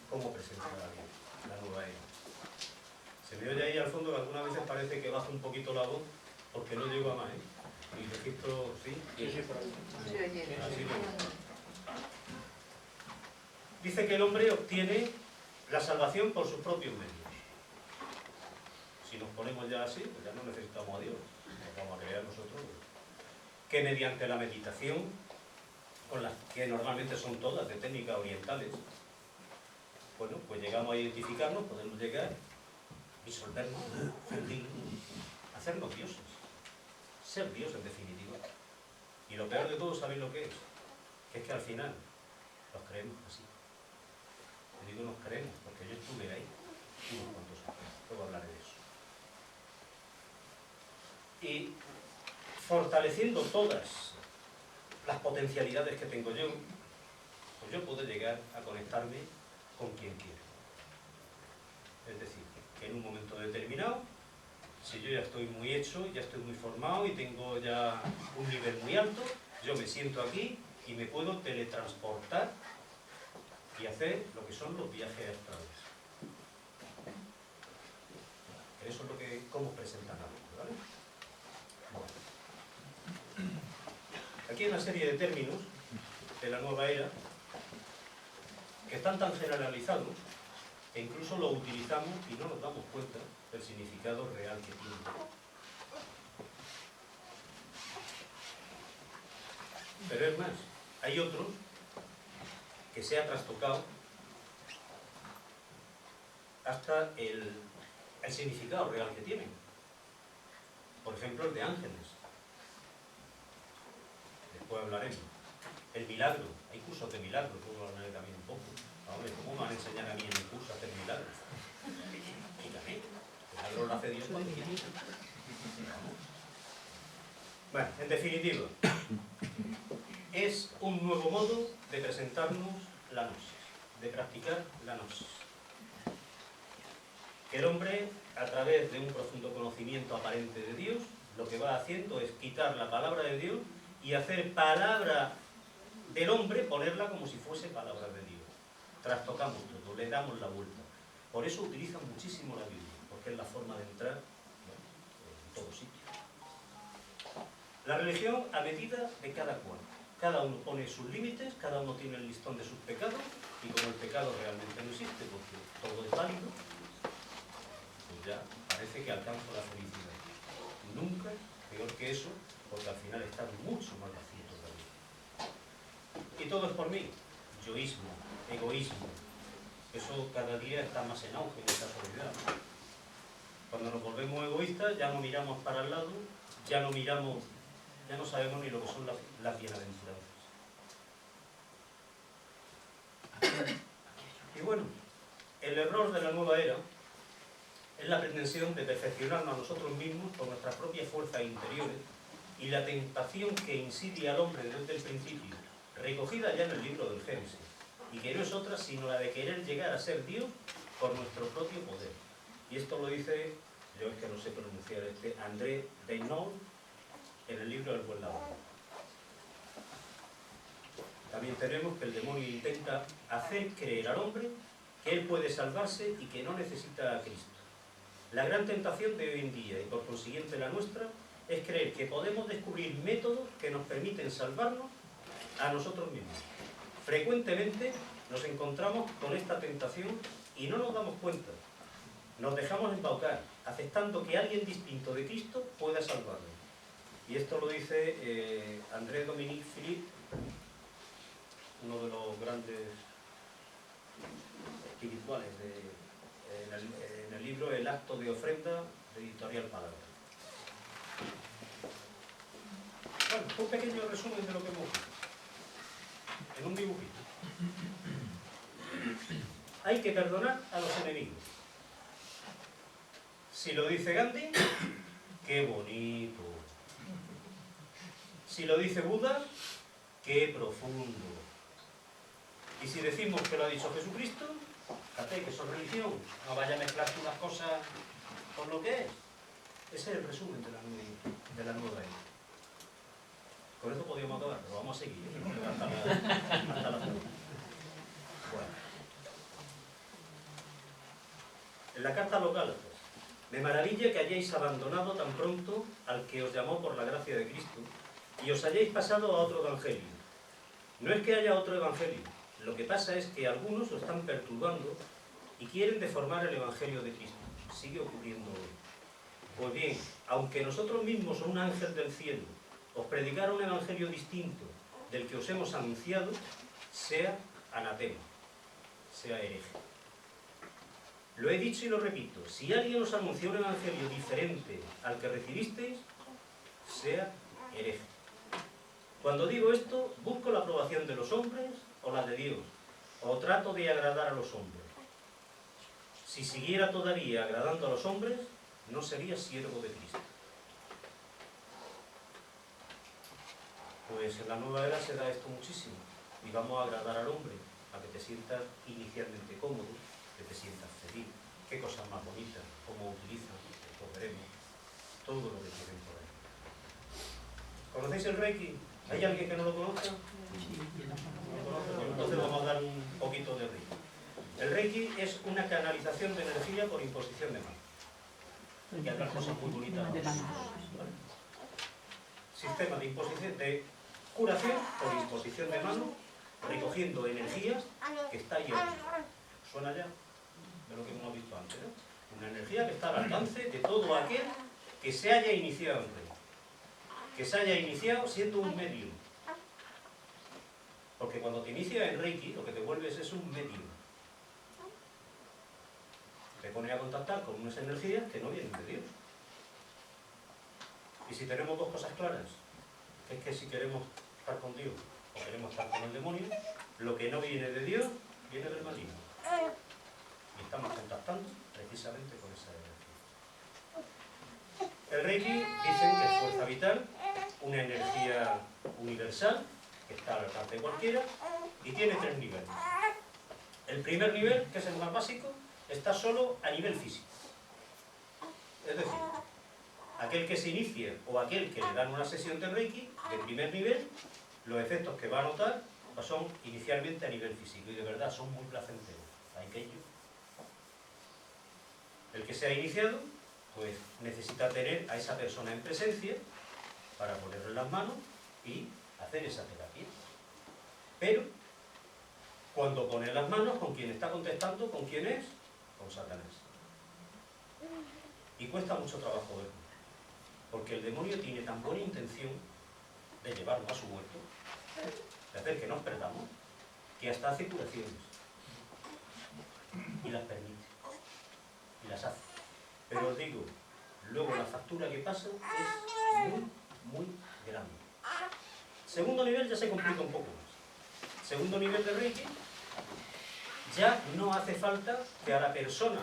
cómo presentar a Dios, la nueva era. Se me oye ahí al fondo que algunas veces parece que baja un poquito la voz porque no llego a más, ¿eh? Y registro, ¿sí? Sí, por ahí. Así mismo. Dice que el hombre obtiene la salvación por sus propios medios. Si nos ponemos ya así, pues ya no necesitamos a Dios, nos vamos a crear nosotros. que mediante la meditación, con las que normalmente son todas de técnicas orientales, bueno, pues llegamos a identificarnos, podemos llegar, disolvernos, fundirnos, hacernos dioses, ser Dios en definitiva. Y lo peor de todo, ¿sabéis lo que es? Que es que al final los creemos así. Te digo nos creemos, porque yo estuve ahí unos cuantos años, luego hablaré de eso. Y fortaleciendo todas las potencialidades que tengo yo, pues yo puedo llegar a conectarme con quien quiero. Es decir, que en un momento determinado, si yo ya estoy muy hecho, ya estoy muy formado y tengo ya un nivel muy alto, yo me siento aquí y me puedo teletransportar y hacer lo que son los viajes astrales. Eso es lo que, cómo presentan algo, ¿vale? Bueno. Aquí hay una serie de términos de la nueva era que están tan generalizados que incluso lo utilizamos y no nos damos cuenta del significado real que tiene. Pero es más, hay otros que se ha trastocado hasta el significado real que tienen. Por ejemplo, el de ángeles. Después hablaremos. El milagro. Hay cursos de milagros, luego hablaré también un poco. Hombre, ¿cómo me van a enseñar a mí en el curso a hacer milagros? Dígame. Milagros lo hace Dios cuando quiere. Bueno, en definitiva, es un nuevo modo de presentarnos la gnosis, de practicar la gnosis. Que el hombre, a través de un profundo conocimiento aparente de Dios, lo que va haciendo es quitar la palabra de Dios y hacer palabra del hombre, ponerla como si fuese palabra de Dios. Trastocamos todo, le damos la vuelta. Por eso utilizan muchísimo la Biblia, porque es la forma de entrar en todo sitio. La religión a medida de cada cual. Cada uno pone sus límites, cada uno tiene el listón de sus pecados, y como el pecado realmente no existe, porque todo es válido, pues ya parece que alcanzo la felicidad. Nunca peor que eso, porque al final está mucho más vacío todavía. Y todo es por mí. Yoísmo, egoísmo. Eso cada día está más en auge en esta sociedad. Cuando nos volvemos egoístas, ya no miramos para el lado, ya no miramos, ya no sabemos ni lo que son las bienaventuranzas. Y bueno, el error de la nueva era es la pretensión de perfeccionarnos a nosotros mismos por nuestras propias fuerzas interiores y la tentación que insidia al hombre desde el principio, recogida ya en el libro del Génesis, y que no es otra sino la de querer llegar a ser Dios por nuestro propio poder. Y esto lo dice, yo es que no sé pronunciar André Deinol en el libro del Buen Ladrón. También tenemos que el demonio intenta hacer creer al hombre que él puede salvarse y que no necesita a Cristo. La gran tentación de hoy en día, y por consiguiente la nuestra, es creer que podemos descubrir métodos que nos permiten salvarnos a nosotros mismos. Frecuentemente nos encontramos con esta tentación y no nos damos cuenta. Nos dejamos embaucar, aceptando que alguien distinto de Cristo pueda salvarnos. Y esto lo dice André-Dominique Philippe, uno de los grandes espirituales en el libro El acto de ofrenda de Editorial Palabra. Bueno, un pequeño resumen de lo que hemos visto en un dibujito. Hay que perdonar a los enemigos. Si lo dice Gandhi, qué bonito. Si lo dice Buda, qué profundo. Y si decimos que lo ha dicho Jesucristo, fíjate que eso es religión. No vaya a mezclar tú las cosas con lo que es. Ese es el resumen de la nueva era. Con esto podríamos acabar, pero vamos a seguir hasta la pregunta. Bueno. En la carta a los Gálatas: me maravilla que hayáis abandonado tan pronto al que os llamó por la gracia de Cristo y os hayáis pasado a otro evangelio. No es que haya otro evangelio, lo que pasa es que algunos lo están perturbando y quieren deformar el evangelio de Cristo. Sigue ocurriendo hoy. Pues bien, aunque nosotros mismos un ángel del cielo os predicara un evangelio distinto del que os hemos anunciado, sea anatema, sea hereje. Lo he dicho y lo repito, si alguien os anuncia un evangelio diferente al que recibisteis, sea hereje. Cuando digo esto, busco la aprobación de los hombres o la de Dios, o trato de agradar a los hombres. Si siguiera todavía agradando a los hombres, no sería siervo de Cristo. Pues en la nueva era se da esto muchísimo, y vamos a agradar al hombre, a que te sientas inicialmente cómodo, que te sientas feliz, qué cosas más bonitas, cómo utilizan, lo veremos, todo lo que tienen por ahí. ¿Conocéis el Reiki? ¿Hay alguien que no lo conozca? Entonces vamos a dar un poquito de Reiki. El Reiki es una canalización de energía por imposición de mano. Y hablar cosas muy bonitas. ¿Vale? Sistema de imposición, de curación por imposición de mano, recogiendo energías que está ahí arriba. ¿Suena ya? De lo que hemos visto antes, ¿no? Una energía que está al alcance de todo aquel que se haya iniciado en Reiki. Que se haya iniciado siendo un medium. Porque cuando te inicias en Reiki, lo que te vuelves es un medium. Te pones a contactar con unas energías que no vienen de Dios. Y si tenemos dos cosas claras, es que si queremos estar con Dios o queremos estar con el demonio, lo que no viene de Dios, viene del maligno. Y estamos contactando precisamente con esa energía. El Reiki dicen que es fuerza vital, una energía universal, que está al alcance de cualquiera, y tiene 3 niveles. El primer nivel, que es el más básico, está solo a nivel físico. Es decir, aquel que se inicia o aquel que le dan una sesión de Reiki de primer nivel, los efectos que va a notar son inicialmente a nivel físico y de verdad son muy placenteros. Hay que ello. El que se ha iniciado, pues necesita tener a esa persona en presencia para ponerle las manos y hacer esa terapia. Pero, cuando pone las manos, ¿con quién está contestando? ¿Con quién es? Con Satanás. Y cuesta mucho trabajo verlo. Porque el demonio tiene tan buena intención de llevarnos a su huerto, de hacer que nos perdamos, que hasta hace curaciones. Y las permite. Y las hace. Pero os digo, luego la factura que pasa es muy, muy grande. Segundo nivel ya se complica un poco más. Segundo nivel de Reiki, ya no hace falta que a la persona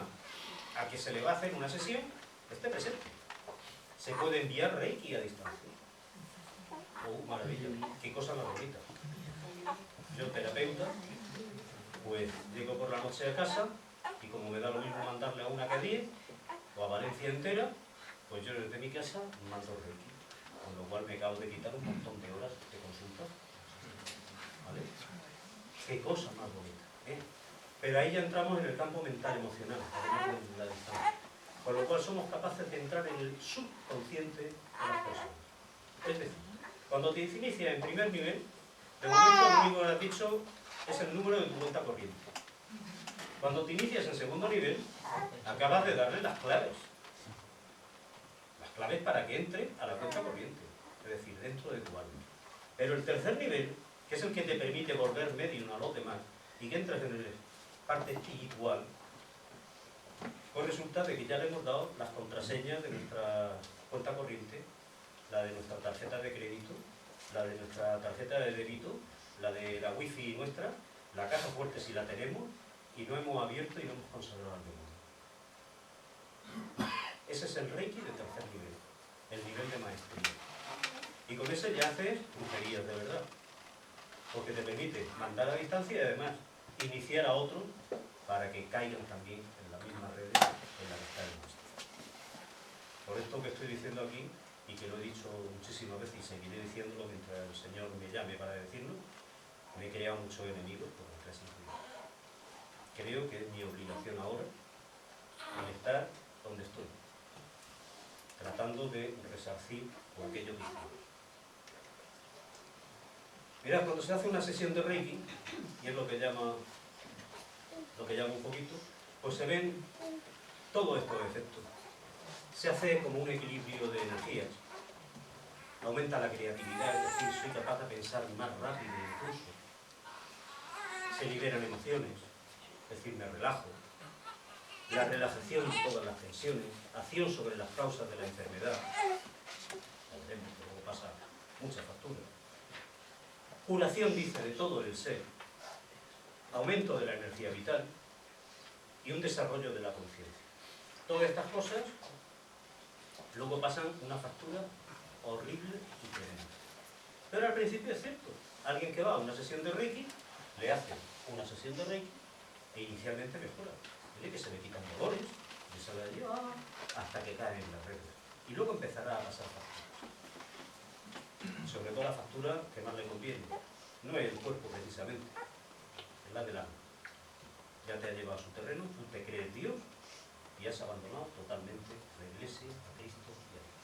a que se le va a hacer una sesión esté presente. Se puede enviar Reiki a distancia. ¡Oh, maravilla! ¡Qué cosa más bonita! Yo, terapeuta, pues llego por la noche a casa y como me da lo mismo mandarle a una que a 10 o a Valencia entera, pues yo desde mi casa mando Reiki. Con lo cual me acabo de quitar un montón de horas de consulta. ¿Vale? ¡Qué cosa más bonita! Pero ahí ya entramos en el campo mental emocional, además de la distancia. Con lo cual somos capaces de entrar en el subconsciente de las personas. Es decir, cuando te inicias en primer nivel, de momento lo único que has dicho es el número de tu cuenta corriente. Cuando te inicias en segundo nivel, acabas de darle las claves. Las claves para que entre a la cuenta corriente, es decir, dentro de tu alma. Pero el tercer nivel, que es el que te permite volver medium a los demás y que entras en la parte espiritual, pues resulta de que ya le hemos dado las contraseñas de nuestra cuenta corriente, la de nuestra tarjeta de crédito, la de nuestra tarjeta de débito, la de la wifi nuestra, la caja fuerte si la tenemos, y no hemos abierto y no hemos consagrado al demonio. Ese es el Reiki de tercer nivel, el nivel de maestría. Y con ese ya haces brujerías de verdad, porque te permite mandar a distancia y además iniciar a otros para que caigan también en la misma red en la que está el nuestro. Por esto que estoy diciendo aquí, y que lo he dicho muchísimas veces y seguiré diciéndolo mientras el Señor me llame para decirlo, me he creado muchos enemigos por las clases de Dios. Creo que es mi obligación ahora el estar donde estoy, tratando de resarcir por aquello que hicimos. Mirad, cuando se hace una sesión de Reiki, y es lo que llama un poquito, pues se ven todos estos efectos. Se hace como un equilibrio de energías. aumenta la creatividad, es decir, soy capaz de pensar más rápido incluso. Se liberan emociones, es decir, me relajo. La relajación de todas las tensiones, acción sobre las causas de la enfermedad. Veremos que luego pasa mucha factura. Curación, dice, de todo el ser. Aumento de la energía vital y un desarrollo de la conciencia. Todas estas cosas luego pasan una factura horrible y tremenda. Pero al principio es cierto. Alguien que va a una sesión de Reiki, le hace una sesión de Reiki e inicialmente mejora. Que se le quitan dolores, y sale allí, hasta que caen en las reglas. Y luego empezará a pasar facturas. Sobre todo la factura que más le conviene. No es el cuerpo precisamente, es la del alma. Ya te ha llevado a su terreno, tú te crees Dios y has abandonado totalmente la Iglesia, a Cristo y a Dios.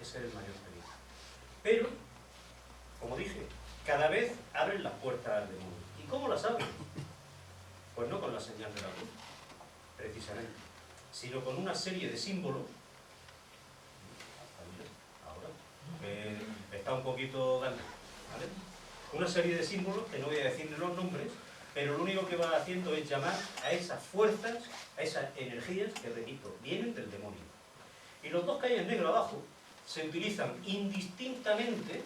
Ese es el mayor peligro. Pero, como dije, cada vez abren las puertas al demonio. ¿Y cómo las abren? Pues no con la señal de la cruz, precisamente, sino con una serie de símbolos. Ahora, está un poquito grande, ¿vale? Una serie de símbolos, que no voy a decirle los nombres, pero lo único que va haciendo es llamar a esas fuerzas, a esas energías que, repito, vienen del demonio. Y los dos que hay en negro abajo se utilizan indistintamente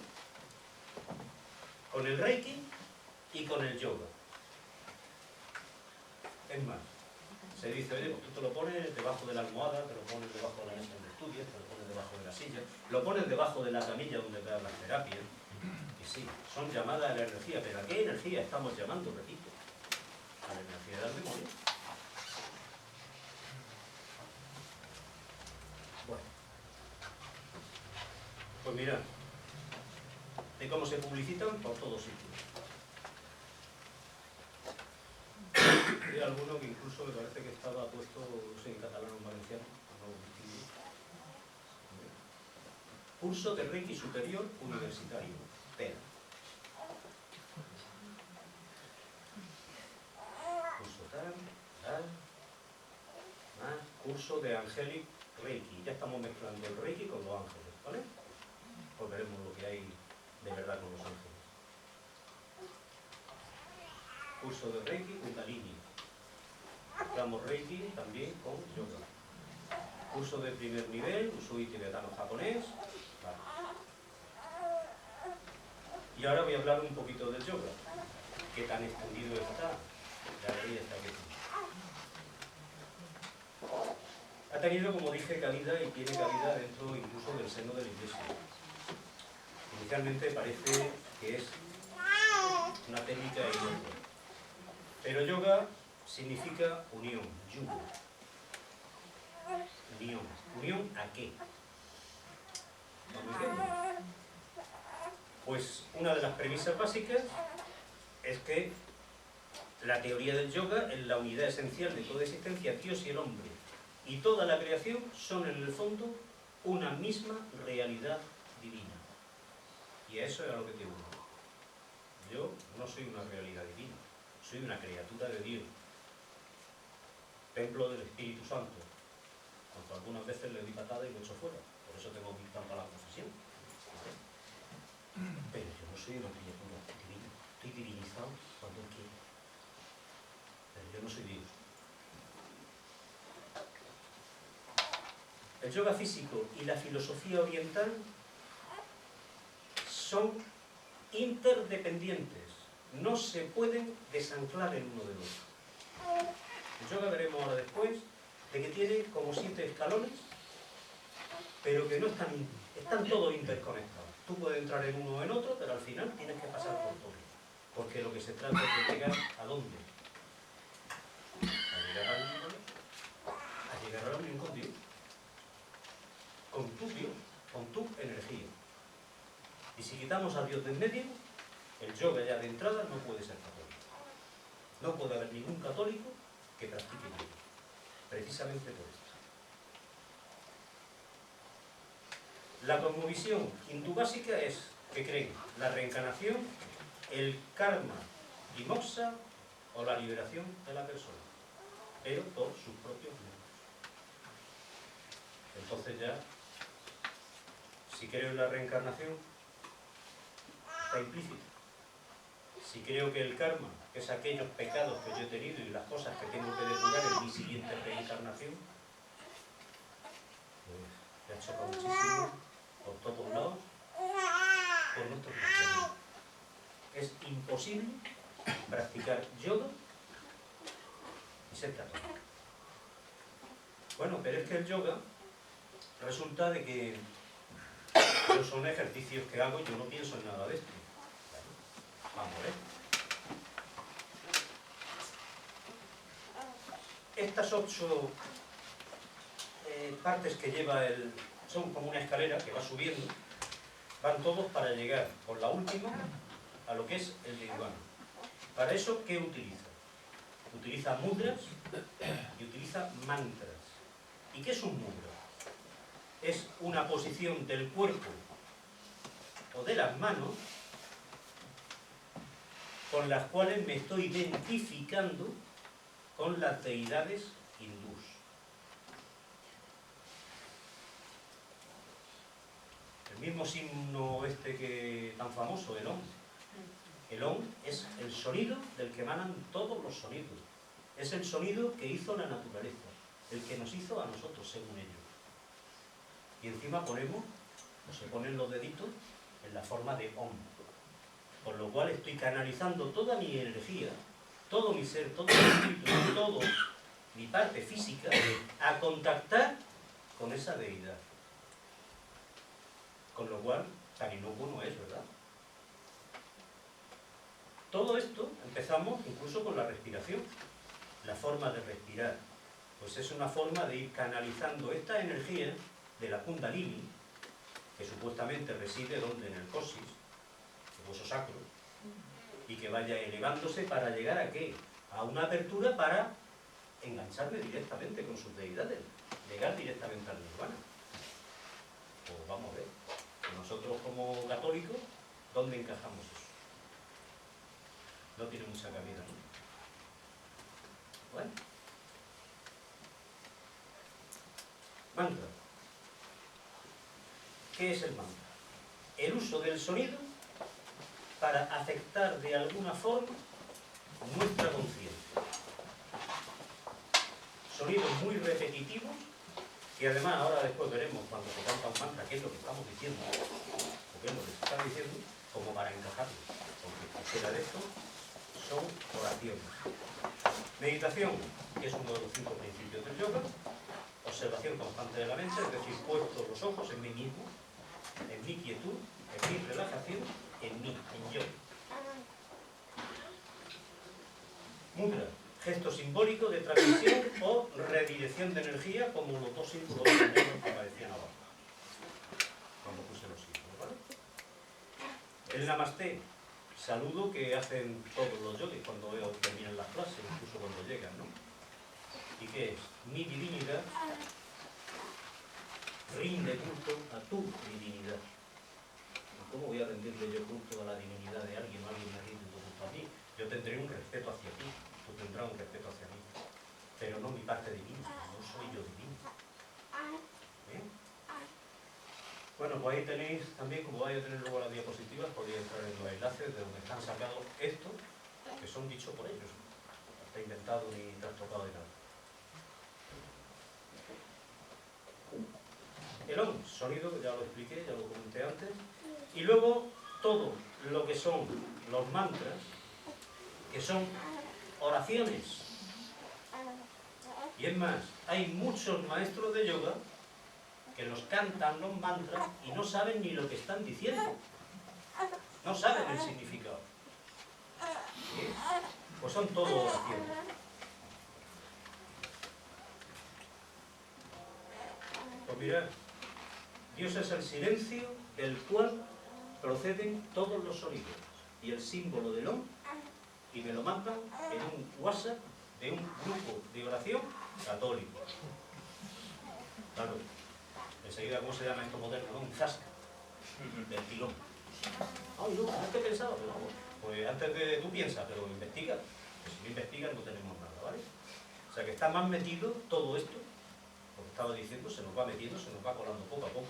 con el Reiki y con el yoga. Es más, se dice, oye, pues tú te lo pones debajo de la almohada, te lo pones debajo de la mesa donde estudias, te lo pones debajo de la silla, lo pones debajo de la camilla donde te das las terapias. Y sí, son llamadas a la energía, pero ¿a qué energía estamos llamando, repito? A la energía del demonio. Bueno, pues mirad, de cómo se publicitan por todos sitios. Hay alguno que incluso me parece que estaba puesto, no sé, en catalán o en valenciano, no lo distingo. Curso de Reiki Superior Universitario, TER. Curso tal, más, curso de Angelic Reiki. Ya estamos mezclando el Reiki con los ángeles, ¿vale? Pues veremos lo que hay de verdad con los ángeles. Curso de Reiki Kundalini. Mezclamos Reiki también con yoga. Curso de primer nivel, Usui tibetano-japonés. Vale. Y ahora voy a hablar un poquito del yoga. ¿Qué tan extendido está? Ya veréis hasta qué punto. Ha tenido, como dije, cabida y tiene cabida dentro incluso del seno de la Iglesia. Inicialmente parece que es una técnica de yoga. Pero yoga significa unión, yugo. Unión. ¿Unión a qué? ¿Estamos viendo? Pues una de las premisas básicas es que la teoría del yoga es la unidad esencial de toda existencia, Dios y el hombre. Y toda la creación son en el fondo una misma realidad divina. Y a eso es a lo que te uno. Yo no soy una realidad divina, soy una criatura de Dios. Templo del Espíritu Santo. Aunque algunas veces le doy patada y lo echo fuera. Por eso tengo que ir tanto a la confesión. Pero yo no soy una criatura divina. Estoy divinizado cuando quiero. Pero yo no soy Dios. El yoga físico y la filosofía oriental son interdependientes. No se pueden desanclar el uno del otro. El yoga veremos ahora después de que tiene como 7 escalones, pero que no están todos interconectados. Tú puedes entrar en uno o en otro, pero al final tienes que pasar por todo. Porque lo que se trata es de llegar ¿a dónde? A llegar a la unión con Dios. Con tu Dios, con tu energía. Y si quitamos a Dios de en medio, el yoga ya de entrada no puede ser católico. No puede haber ningún católico que practique yoga. Precisamente por esto. La cosmovisión hindú básica es que creen la reencarnación, el karma y moksha o la liberación de la persona, pero por sus propios medios. Entonces ya Si creo en la reencarnación, está implícito. Si creo que el karma es aquellos pecados que yo he tenido y las cosas que tengo que depurar en mi siguiente reencarnación, pues me ha chocado muchísimo por todos lados, por nuestros cristianos. Es imposible practicar yoga y ser católico. Bueno, pero es que el yoga resulta de que son ejercicios que hago y yo no pienso en nada de esto. Vamos a ver. Estas 8 partes que lleva son como una escalera que va subiendo, van todos para llegar con la última a lo que es el nirvana. Para eso, ¿qué utiliza? Utiliza mudras y utiliza mantras. ¿Y qué es un mudra? Es una posición del cuerpo o de las manos con las cuales me estoy identificando con las deidades hindús. El mismo signo tan famoso, el Om. El Om es el sonido del que emanan todos los sonidos. Es el sonido que hizo la naturaleza, el que nos hizo a nosotros, según ellos. Y encima se ponen los deditos en la forma de Om. Con lo cual estoy canalizando toda mi energía, todo mi ser, todo mi espíritu, todo mi parte física, a contactar con esa deidad. Con lo cual, tan inocuo no es, ¿verdad? Todo esto empezamos incluso con la respiración. La forma de respirar, pues es una forma de ir canalizando esta energía de la Kundalini, que supuestamente reside ¿dónde? En el coxis, el hueso sacro, y que vaya elevándose para llegar ¿a qué? A una apertura para engancharme directamente con sus deidades, llegar directamente al nirvana. Pues vamos a ver, nosotros como católicos, ¿dónde encajamos eso? No tiene mucha cabida, ¿no? Bueno. Mantra. ¿Qué es el mantra? El uso del sonido para afectar de alguna forma nuestra conciencia. Sonidos muy repetitivos, que además ahora después veremos cuando se canta un mantra qué es lo que estamos diciendo, o qué es lo que se está diciendo, como para encajarlo, porque fuera de esto son oraciones. Meditación, que es uno de los 5 principios del yoga. Observación constante de la mente, es decir, puestos los ojos en mí mismo, en mi quietud, en mi relajación, en mí, en yo. Mudra, gesto simbólico de transmisión o redirección de energía, como los 2 símbolos negros que aparecían abajo, cuando puse los símbolos, ¿vale? El Namasté, saludo que hacen todos los yogis cuando terminan las clases, incluso cuando llegan, ¿no? ¿Y qué es? Mi divinidad rinde culto a tu divinidad. ¿Cómo voy a rendirle yo culto a la divinidad de alguien o alguien me rinde culto a mí? Yo tendré un respeto hacia ti, tú tendrás un respeto hacia mí, pero no mi parte divina, no soy yo divino. ¿Bien? Bueno, pues ahí tenéis también, como vais a tener luego las diapositivas, podéis entrar en los enlaces de donde están sacados estos, que son dichos por ellos. No está inventado ni trastocado de nada. El Om, sonido, ya lo expliqué, ya lo comenté antes. Y luego todo lo que son los mantras, que son oraciones. Y es más, hay muchos maestros de yoga que los cantan los mantras y no saben ni lo que están diciendo. No saben el significado. ¿Sí? Pues son todo oraciones. Pues mirad, Dios es el silencio del cual proceden todos los sonidos. Y el símbolo del Om, y me lo mandan en un WhatsApp de un grupo de oración católico. Claro. Enseguida, ¿cómo se llama esto moderno? ¿No? Un zasca del tirón. Ay, no, antes pensaba, pero vamos. Pues antes de tú piensas, pero investiga. Pues si no investigas no tenemos nada, ¿vale? O sea que está más metido todo esto, como estaba diciendo, se nos va metiendo, se nos va colando poco a poco.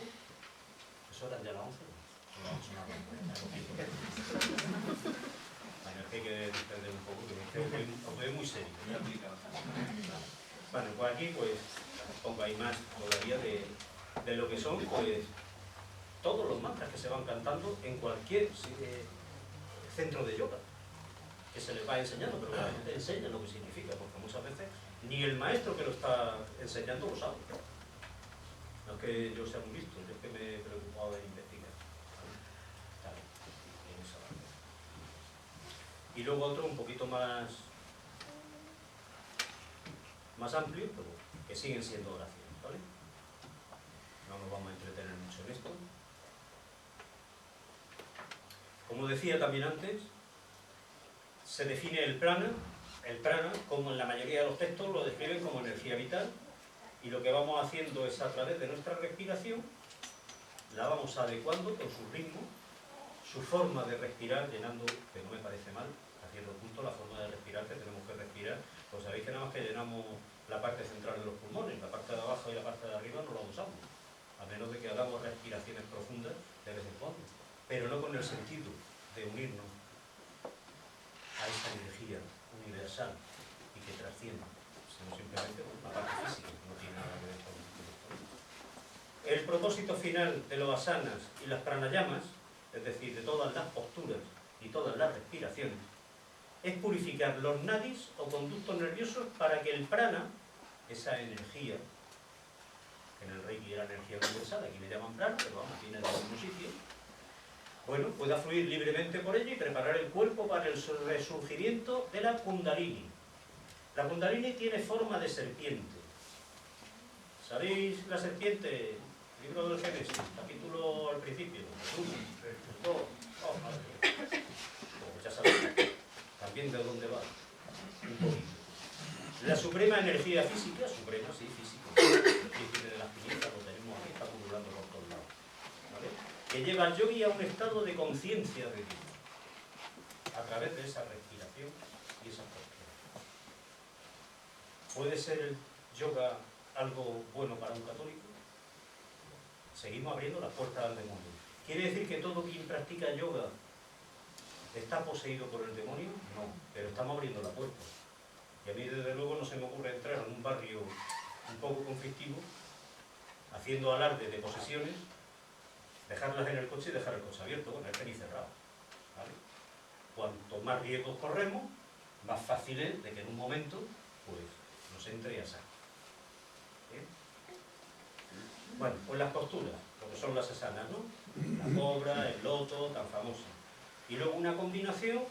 ¿Eso eran ya las 11? No, bueno, es que hay que entender un poco, que os veo muy serio. Bueno, pues aquí pues pongo ahí más todavía de lo que son pues todos los mantras que se van cantando en cualquier centro de yoga, que se les va enseñando, pero la gente enseña lo que significa, porque muchas veces ni el maestro que lo está enseñando lo sabe. No es que yo sea muy listo, yo es que me he preocupado de investigar. Vale, en esa parte. Y luego otro un poquito más amplio, pero que siguen siendo oraciones, ¿vale? No nos vamos a entretener mucho en esto. Como decía también antes, se define el prana, como en la mayoría de los textos lo describen como energía vital, y lo que vamos haciendo es a través de nuestra respiración, la vamos adecuando con su ritmo, su forma de respirar, llenando, que no me parece mal, a cierto punto la forma de respirar que tenemos que respirar, pues sabéis que nada más que llenamos la parte central de los pulmones, la parte de abajo y la parte de arriba no la usamos, a menos de que hagamos respiraciones profundas de vez en cuando, pero no con el sentido de unirnos a esa energía universal y que trasciende, sino simplemente la parte física, no tiene nada que ver con esto. El propósito final de los asanas y las pranayamas, es decir, de todas las posturas y todas las respiraciones, es purificar los nadis o conductos nerviosos para que el prana, esa energía, que en el Reiki era energía universal, aquí le llaman prana, pero vamos, viene del mismo sitio, bueno, pueda fluir libremente por ella y preparar el cuerpo para el resurgimiento de la Kundalini. La Kundalini tiene forma de serpiente. ¿Sabéis la serpiente? Libro del Génesis, capítulo al principio. 1, 2, madre. Pues ya sabéis también de dónde va. Un poquito. La suprema energía física, suprema, sí, física, de las tinieblas, lo tenemos aquí, está acumulando por todos lados. ¿Vale? Que lleva al yogi a un estado de conciencia de Dios, a través de esa respiración y esa postura. ¿Puede ser el yoga algo bueno para un católico? Seguimos abriendo las puertas al demonio. ¿Quiere decir que todo quien practica yoga está poseído por el demonio? No, pero estamos abriendo la puerta. Y a mí desde luego no se me ocurre entrar en un barrio un poco conflictivo, haciendo alarde de posesiones, dejarlas en el coche y dejar el coche abierto, bueno, es que ni cerrado, ¿vale? Cuanto más riesgos corremos, más fácil es de que en un momento, pues, nos entre a saco. ¿Bien? Bueno, pues las posturas, lo que son las asanas, ¿no? La cobra, el loto, tan famosa. Y luego una combinación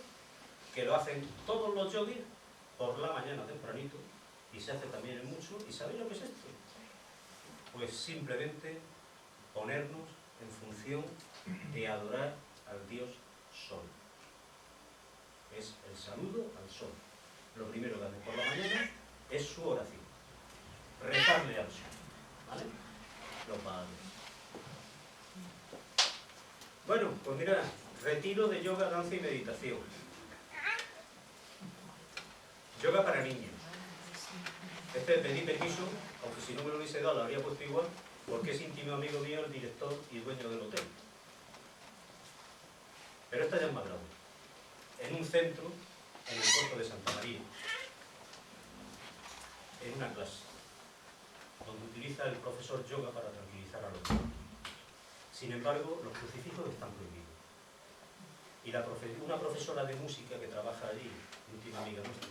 que lo hacen todos los yogis por la mañana tempranito, y se hace también en mucho. ¿Y sabéis lo que es esto? Pues simplemente ponernos en función de adorar al Dios Sol. Es el saludo al Sol. Lo primero que hacen por la mañana es su oración. Rezarle al Sol. ¿Vale? Los padres. Bueno, pues mira, retiro de yoga, danza y meditación. Yoga para niños. Este pedí permiso, aunque si no me lo hubiese dado lo habría puesto igual, porque es íntimo amigo mío, el director y dueño del hotel. Pero esta ya es más grave. En un centro, en el puerto de Santa María, en una clase, donde utiliza el profesor yoga para tranquilizar a los niños. Sin embargo, los crucifijos están prohibidos. Y una profesora de música que trabaja allí, íntima amiga nuestra,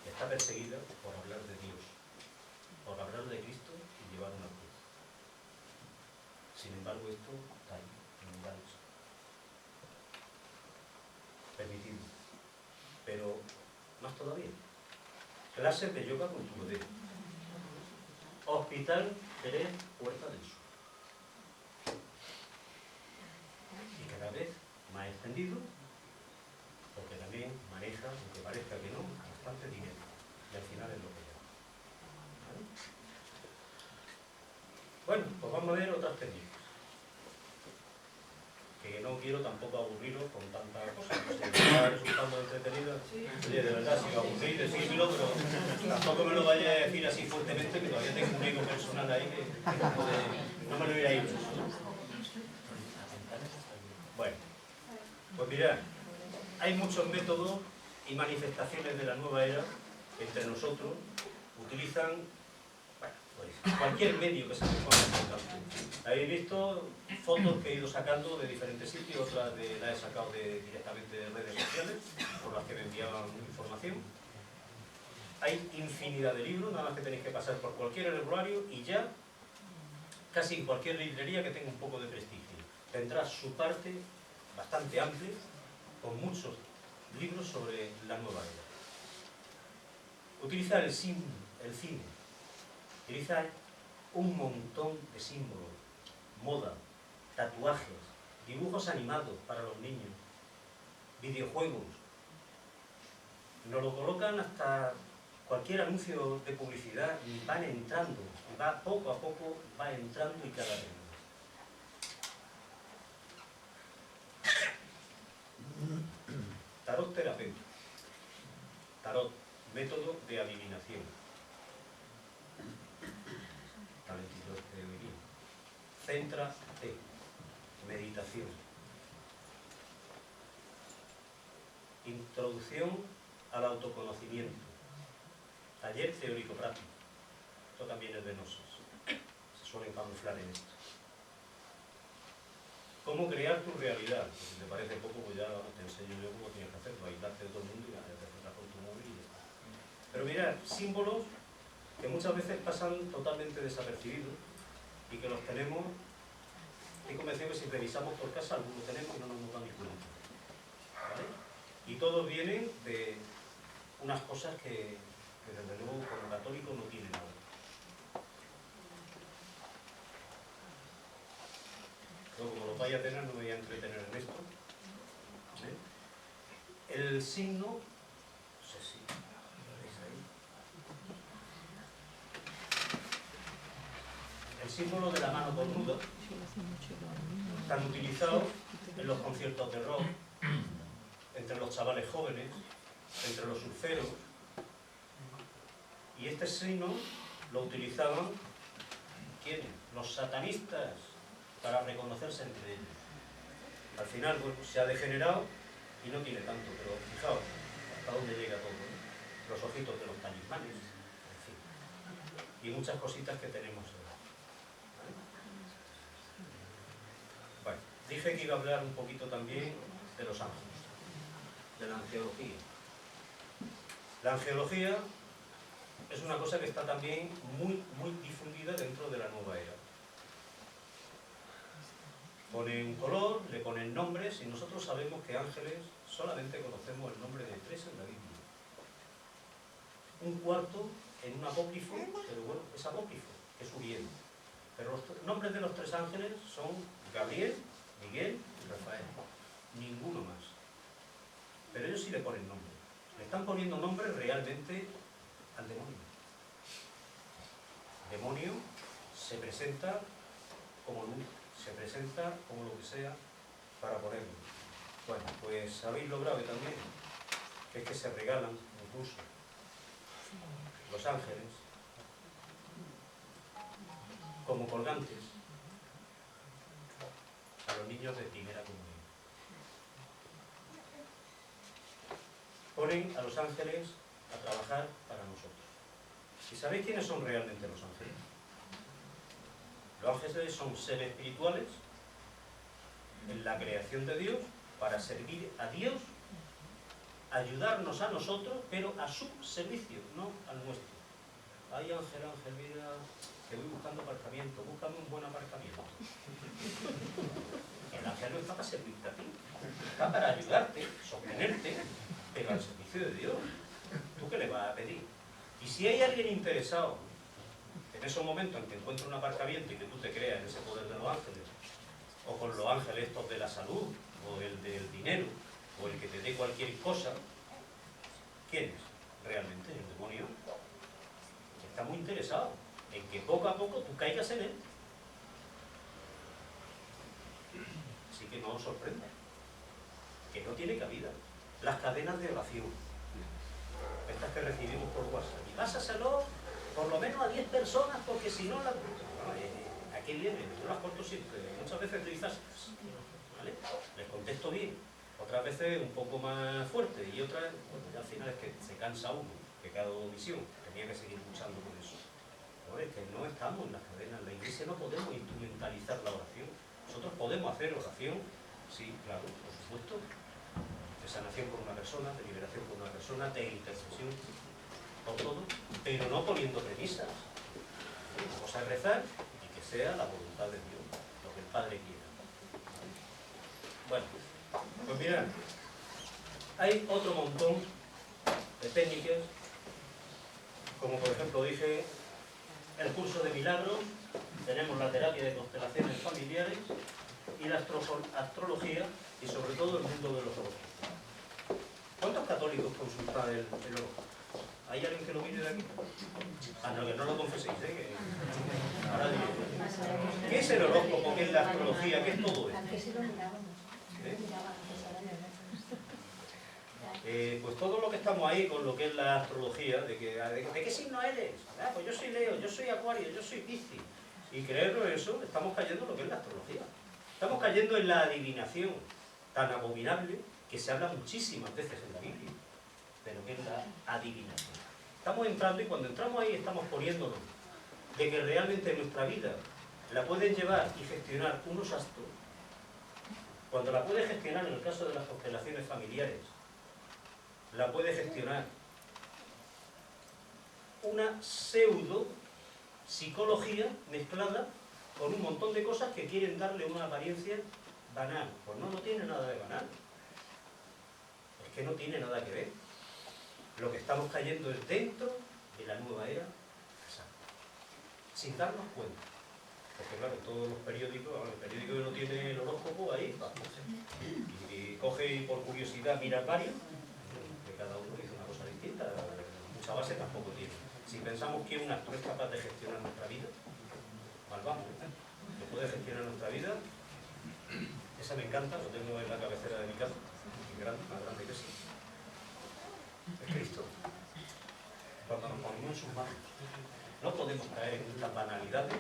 está perseguida por hablar de Dios, por hablar de Cristo y llevar una cruz. Sin embargo, esto está ahí, en lugares permitido. Pero, más todavía, clases de yoga con tu bebé. Hospital Jerez Puerta del Sur. Y cada vez más extendido, porque también maneja, aunque parezca que no, bastante dinero. Y al final es lo que llama. ¿Vale? Bueno, pues vamos a ver otras técnicas. Que no quiero tampoco aburriros con tanta cosa. Si me está resultando entretenido, oye, de verdad, si me aburrís, decídmelo, pero tampoco me lo vaya a decir así fuertemente, que todavía tengo un ego personal ahí que no me lo hubiera hecho. Mirad, hay muchos métodos y manifestaciones de la nueva era que entre nosotros utilizan, bueno, pues, cualquier medio que se les ponga al alcance. Habéis visto fotos que he ido sacando de diferentes sitios, otras las he sacado directamente de redes sociales, por las que me enviaban información. Hay infinidad de libros, nada más que tenéis que pasar por cualquier herbolario y ya, casi en cualquier librería que tenga un poco de prestigio, tendrá su parte bastante amplia, con muchos libros sobre la nueva era. Utilizar el cine, utilizar un montón de símbolos, moda, tatuajes, dibujos animados para los niños, videojuegos. Nos lo colocan hasta cualquier anuncio de publicidad y van entrando, y va poco a poco, va entrando y cada vez más. Tarot terapéutico. Tarot, método de adivinación. Talentito de hoy. Céntrate. Meditación. Introducción al autoconocimiento. Taller teórico-práctico. Esto también es de Gnosis. Se suelen camuflar en esto. ¿Cómo crear tu realidad? Pues si te parece poco, pues ya te enseño yo cómo tienes que hacerlo. Aislarte de todo el mundo y hacerlo con tu móvil y ya está. Pero mirad, símbolos que muchas veces pasan totalmente desapercibidos y que los tenemos. Estoy convencido que si revisamos por casa, algunos tenemos y no nos damos ni cuenta. ¿Vale? Y todos vienen de unas cosas que desde luego como católico no tienen nada. Yo, como lo vaya a tener, no me voy a entretener en esto. ¿Eh? El signo, no sé si lo veis ahí. El símbolo de la mano cornuda, tan utilizado en los conciertos de rock, entre los chavales jóvenes, entre los surferos. Y este signo lo utilizaban, ¿quiénes? Los satanistas, para reconocerse entre ellos. Al final, bueno, se ha degenerado y no tiene tanto, pero fijaos hasta dónde llega todo, ¿no? Los ojitos de los talismanes, en fin, y muchas cositas que tenemos ahora. ¿Vale? Bueno, dije que iba a hablar un poquito también de los ángeles, de la angelología. La angelología es una cosa que está también muy difundida dentro de la nueva era. Ponen color, le ponen nombres y nosotros sabemos que ángeles solamente conocemos el nombre de 3 en la Biblia. Un cuarto en un apócrifo, pero bueno, es apócrifo, que es Uriel. Pero los nombres de los 3 ángeles son Gabriel, Miguel y Rafael. Ninguno más. Pero ellos sí le ponen nombre. Le están poniendo nombre realmente al demonio. El demonio se presenta como luz, se presenta como lo que sea para ponerlo. Bueno, pues habéis logrado también que es que se regalan incluso los ángeles como colgantes a los niños de primera comunión. Ponen a los ángeles a trabajar para nosotros. ¿Y sabéis quiénes son realmente los ángeles? Los ángeles son seres espirituales en la creación de Dios para servir a Dios, ayudarnos a nosotros, pero a su servicio, no al nuestro. Ay, Ángel, mira, que voy buscando aparcamiento, búscame un buen aparcamiento. El ángel no está para servirte a ti, está para ayudarte, sostenerte, pero al servicio de Dios. ¿Tú qué le vas a pedir? Y si hay alguien interesado en esos momentos en que encuentra un aparcamiento y que tú te creas en ese poder de los ángeles, o con los ángeles estos de la salud, o el del dinero, o el que te dé cualquier cosa, ¿quién es realmente? El demonio. Está muy interesado en que poco a poco tú caigas en él. Así que no os sorprenda, que no tiene cabida. Las cadenas de oración, estas que recibimos por WhatsApp, y pásaselo por lo menos a 10 personas, porque si no, aquí viene, yo las corto siempre, muchas veces utilizas, ¿vale? Les contesto bien, otras veces un poco más fuerte y otras, bueno, ya al final es que se cansa uno, pecado de omisión, tenía que seguir luchando con eso. No, es que no estamos en las cadenas, en la iglesia no podemos instrumentalizar la oración. Nosotros podemos hacer oración, sí, claro, por supuesto, de sanación por una persona, de liberación por una persona, de intercesión por todo, pero no poniendo premisas. Una cosa es rezar y que sea la voluntad de Dios, lo que el Padre quiera. Bueno, pues mirad, hay otro montón de técnicas, como por ejemplo dije, el curso de milagros, tenemos la terapia de constelaciones familiares y la astrología y sobre todo el mundo de los horóscopos. ¿Cuántos católicos consultan el horóscopo? ¿Hay alguien que lo mire de aquí? Ah, no, que no lo confeséis, ¿eh? Ahora digo, ¿qué es el horóscopo? ¿Qué es la astrología? ¿Qué es todo esto? Pues todo lo que estamos ahí con lo que es la astrología, ¿de qué signo eres? Ah, pues yo soy Leo, yo soy Acuario, yo soy Piscis. Y creerlo eso, estamos cayendo en lo que es la astrología. Estamos cayendo en la adivinación tan abominable que se habla muchísimas veces en la Biblia, de lo que es la adivinación. Estamos entrando y cuando entramos ahí estamos poniéndonos de que realmente nuestra vida la pueden llevar y gestionar unos astros, cuando la puede gestionar en el caso de las constelaciones familiares, la puede gestionar una pseudo psicología mezclada con un montón de cosas que quieren darle una apariencia banal. Pues no tiene nada de banal. Es que no tiene nada que ver. Lo que estamos cayendo es dentro de la nueva era, sin darnos cuenta. Porque claro, todos los periódicos, el periódico que no tiene el horóscopo, ahí va. Y coge y por curiosidad mira varios, que cada uno dice una cosa distinta, mucha base tampoco tiene. Si pensamos que un actor es capaz de gestionar nuestra vida, mal vamos, que puede gestionar nuestra vida, esa me encanta, lo tengo en la cabecera de mi casa, más grande que sí. Es Cristo. Cuando nos ponemos en sus manos. No podemos caer en estas banalidades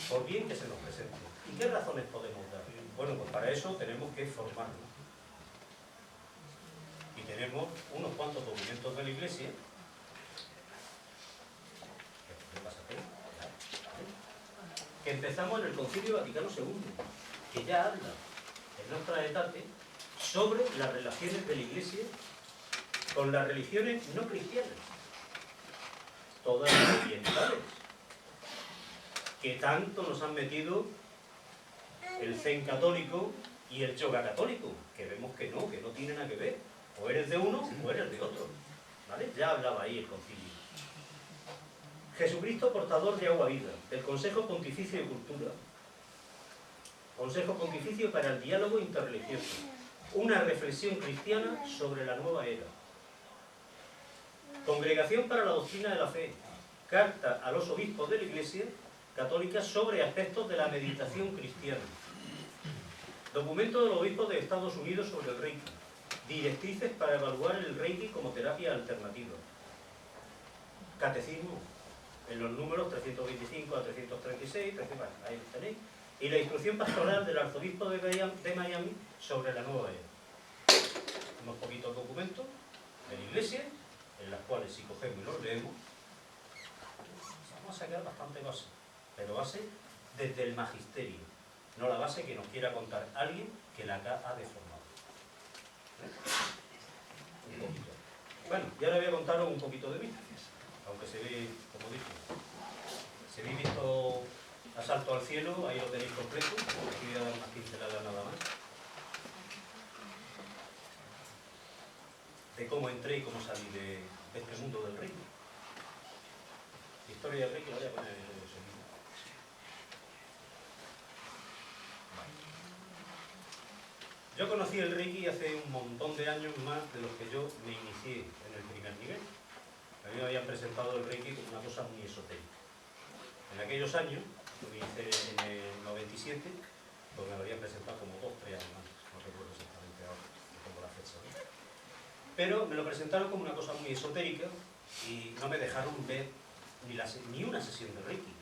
por bien que se nos presente. ¿Y qué razones podemos dar? Bueno, pues para eso tenemos que formarnos. Y tenemos unos cuantos documentos de la Iglesia. ¿Qué pasa aquí? Que empezamos en el Concilio Vaticano II, que ya habla en nuestra etate sobre las relaciones de la Iglesia con las religiones no cristianas, todas las orientales, que tanto nos han metido el zen católico y el yoga católico, que vemos que no tiene nada que ver, o eres de uno o eres de otro, ¿vale? Ya hablaba ahí el concilio. Jesucristo portador de agua viva, del Consejo Pontificio de Cultura, Consejo Pontificio para el Diálogo Interreligioso, una reflexión cristiana sobre la nueva era. Congregación para la Doctrina de la Fe, carta a los obispos de la Iglesia Católica sobre aspectos de la meditación cristiana. Documento de los obispos de Estados Unidos sobre el Reiki, directrices para evaluar el Reiki como terapia alternativa. Catecismo, en los números 325 a 336, ahí lo tenéis, y la instrucción pastoral del arzobispo de Miami sobre la nueva era. Unos poquitos documentos de la Iglesia, en las cuales si cogemos y los leemos, vamos a sacar bastante base, pero base desde el magisterio, no la base que nos quiera contar alguien que la ha deformado. Un poquito. Bueno, y ahora voy a contaros un poquito de mí, aunque se ve, como dije, se ve visto Asalto al cielo, ahí lo tenéis completo, aquí voy a dar unas pinceladas nada más. De cómo entré y cómo salí de este mundo del Reiki. Historia del Reiki la voy a poner en el segundo. Yo conocí el Reiki hace un montón de años más de los que yo me inicié en el primer nivel. A mí me habían presentado el Reiki como una cosa muy esotérica. En aquellos años, yo me hice en el 97, pues me lo habían presentado como 2 o 3 años antes, no recuerdo exactamente ahora, no tengo la fecha, ¿no? Pero me lo presentaron como una cosa muy esotérica y no me dejaron ver ni una sesión de Reiki.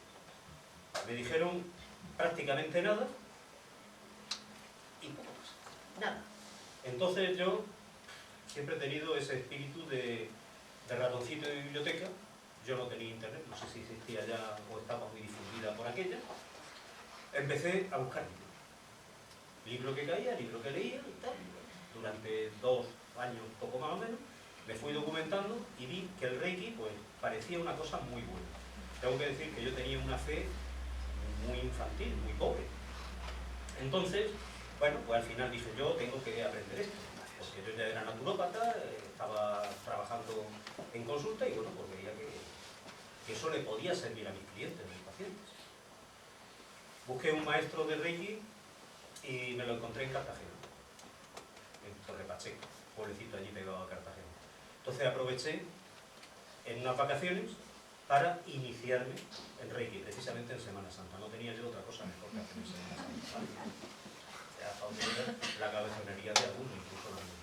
Me dijeron prácticamente nada y poco más, nada. Entonces yo siempre he tenido ese espíritu de ratoncito de biblioteca. Yo no tenía internet, no sé si existía ya o estaba muy difundida por aquella. Empecé a buscar libros. Libro que caía, libro que leía y tal. Durante 2 años, poco más o menos, me fui documentando y vi que el Reiki pues parecía una cosa muy buena. Tengo que decir que yo tenía una fe muy infantil, muy pobre. Entonces, bueno, pues al final dije, yo tengo que aprender esto, porque yo ya era naturópata, estaba trabajando en consulta y bueno, pues veía que eso le podía servir a mis clientes, a mis pacientes. Busqué un maestro de Reiki y me lo encontré en Cartagena, en Torre Pacheco, pueblecito allí pegado a Cartagena. Entonces aproveché en unas vacaciones para iniciarme en Reiki, precisamente en Semana Santa. No tenía yo otra cosa mejor que hacer en Semana Santa, ¿vale? Hasta donde era la cabezonería de alguno, incluso la mía.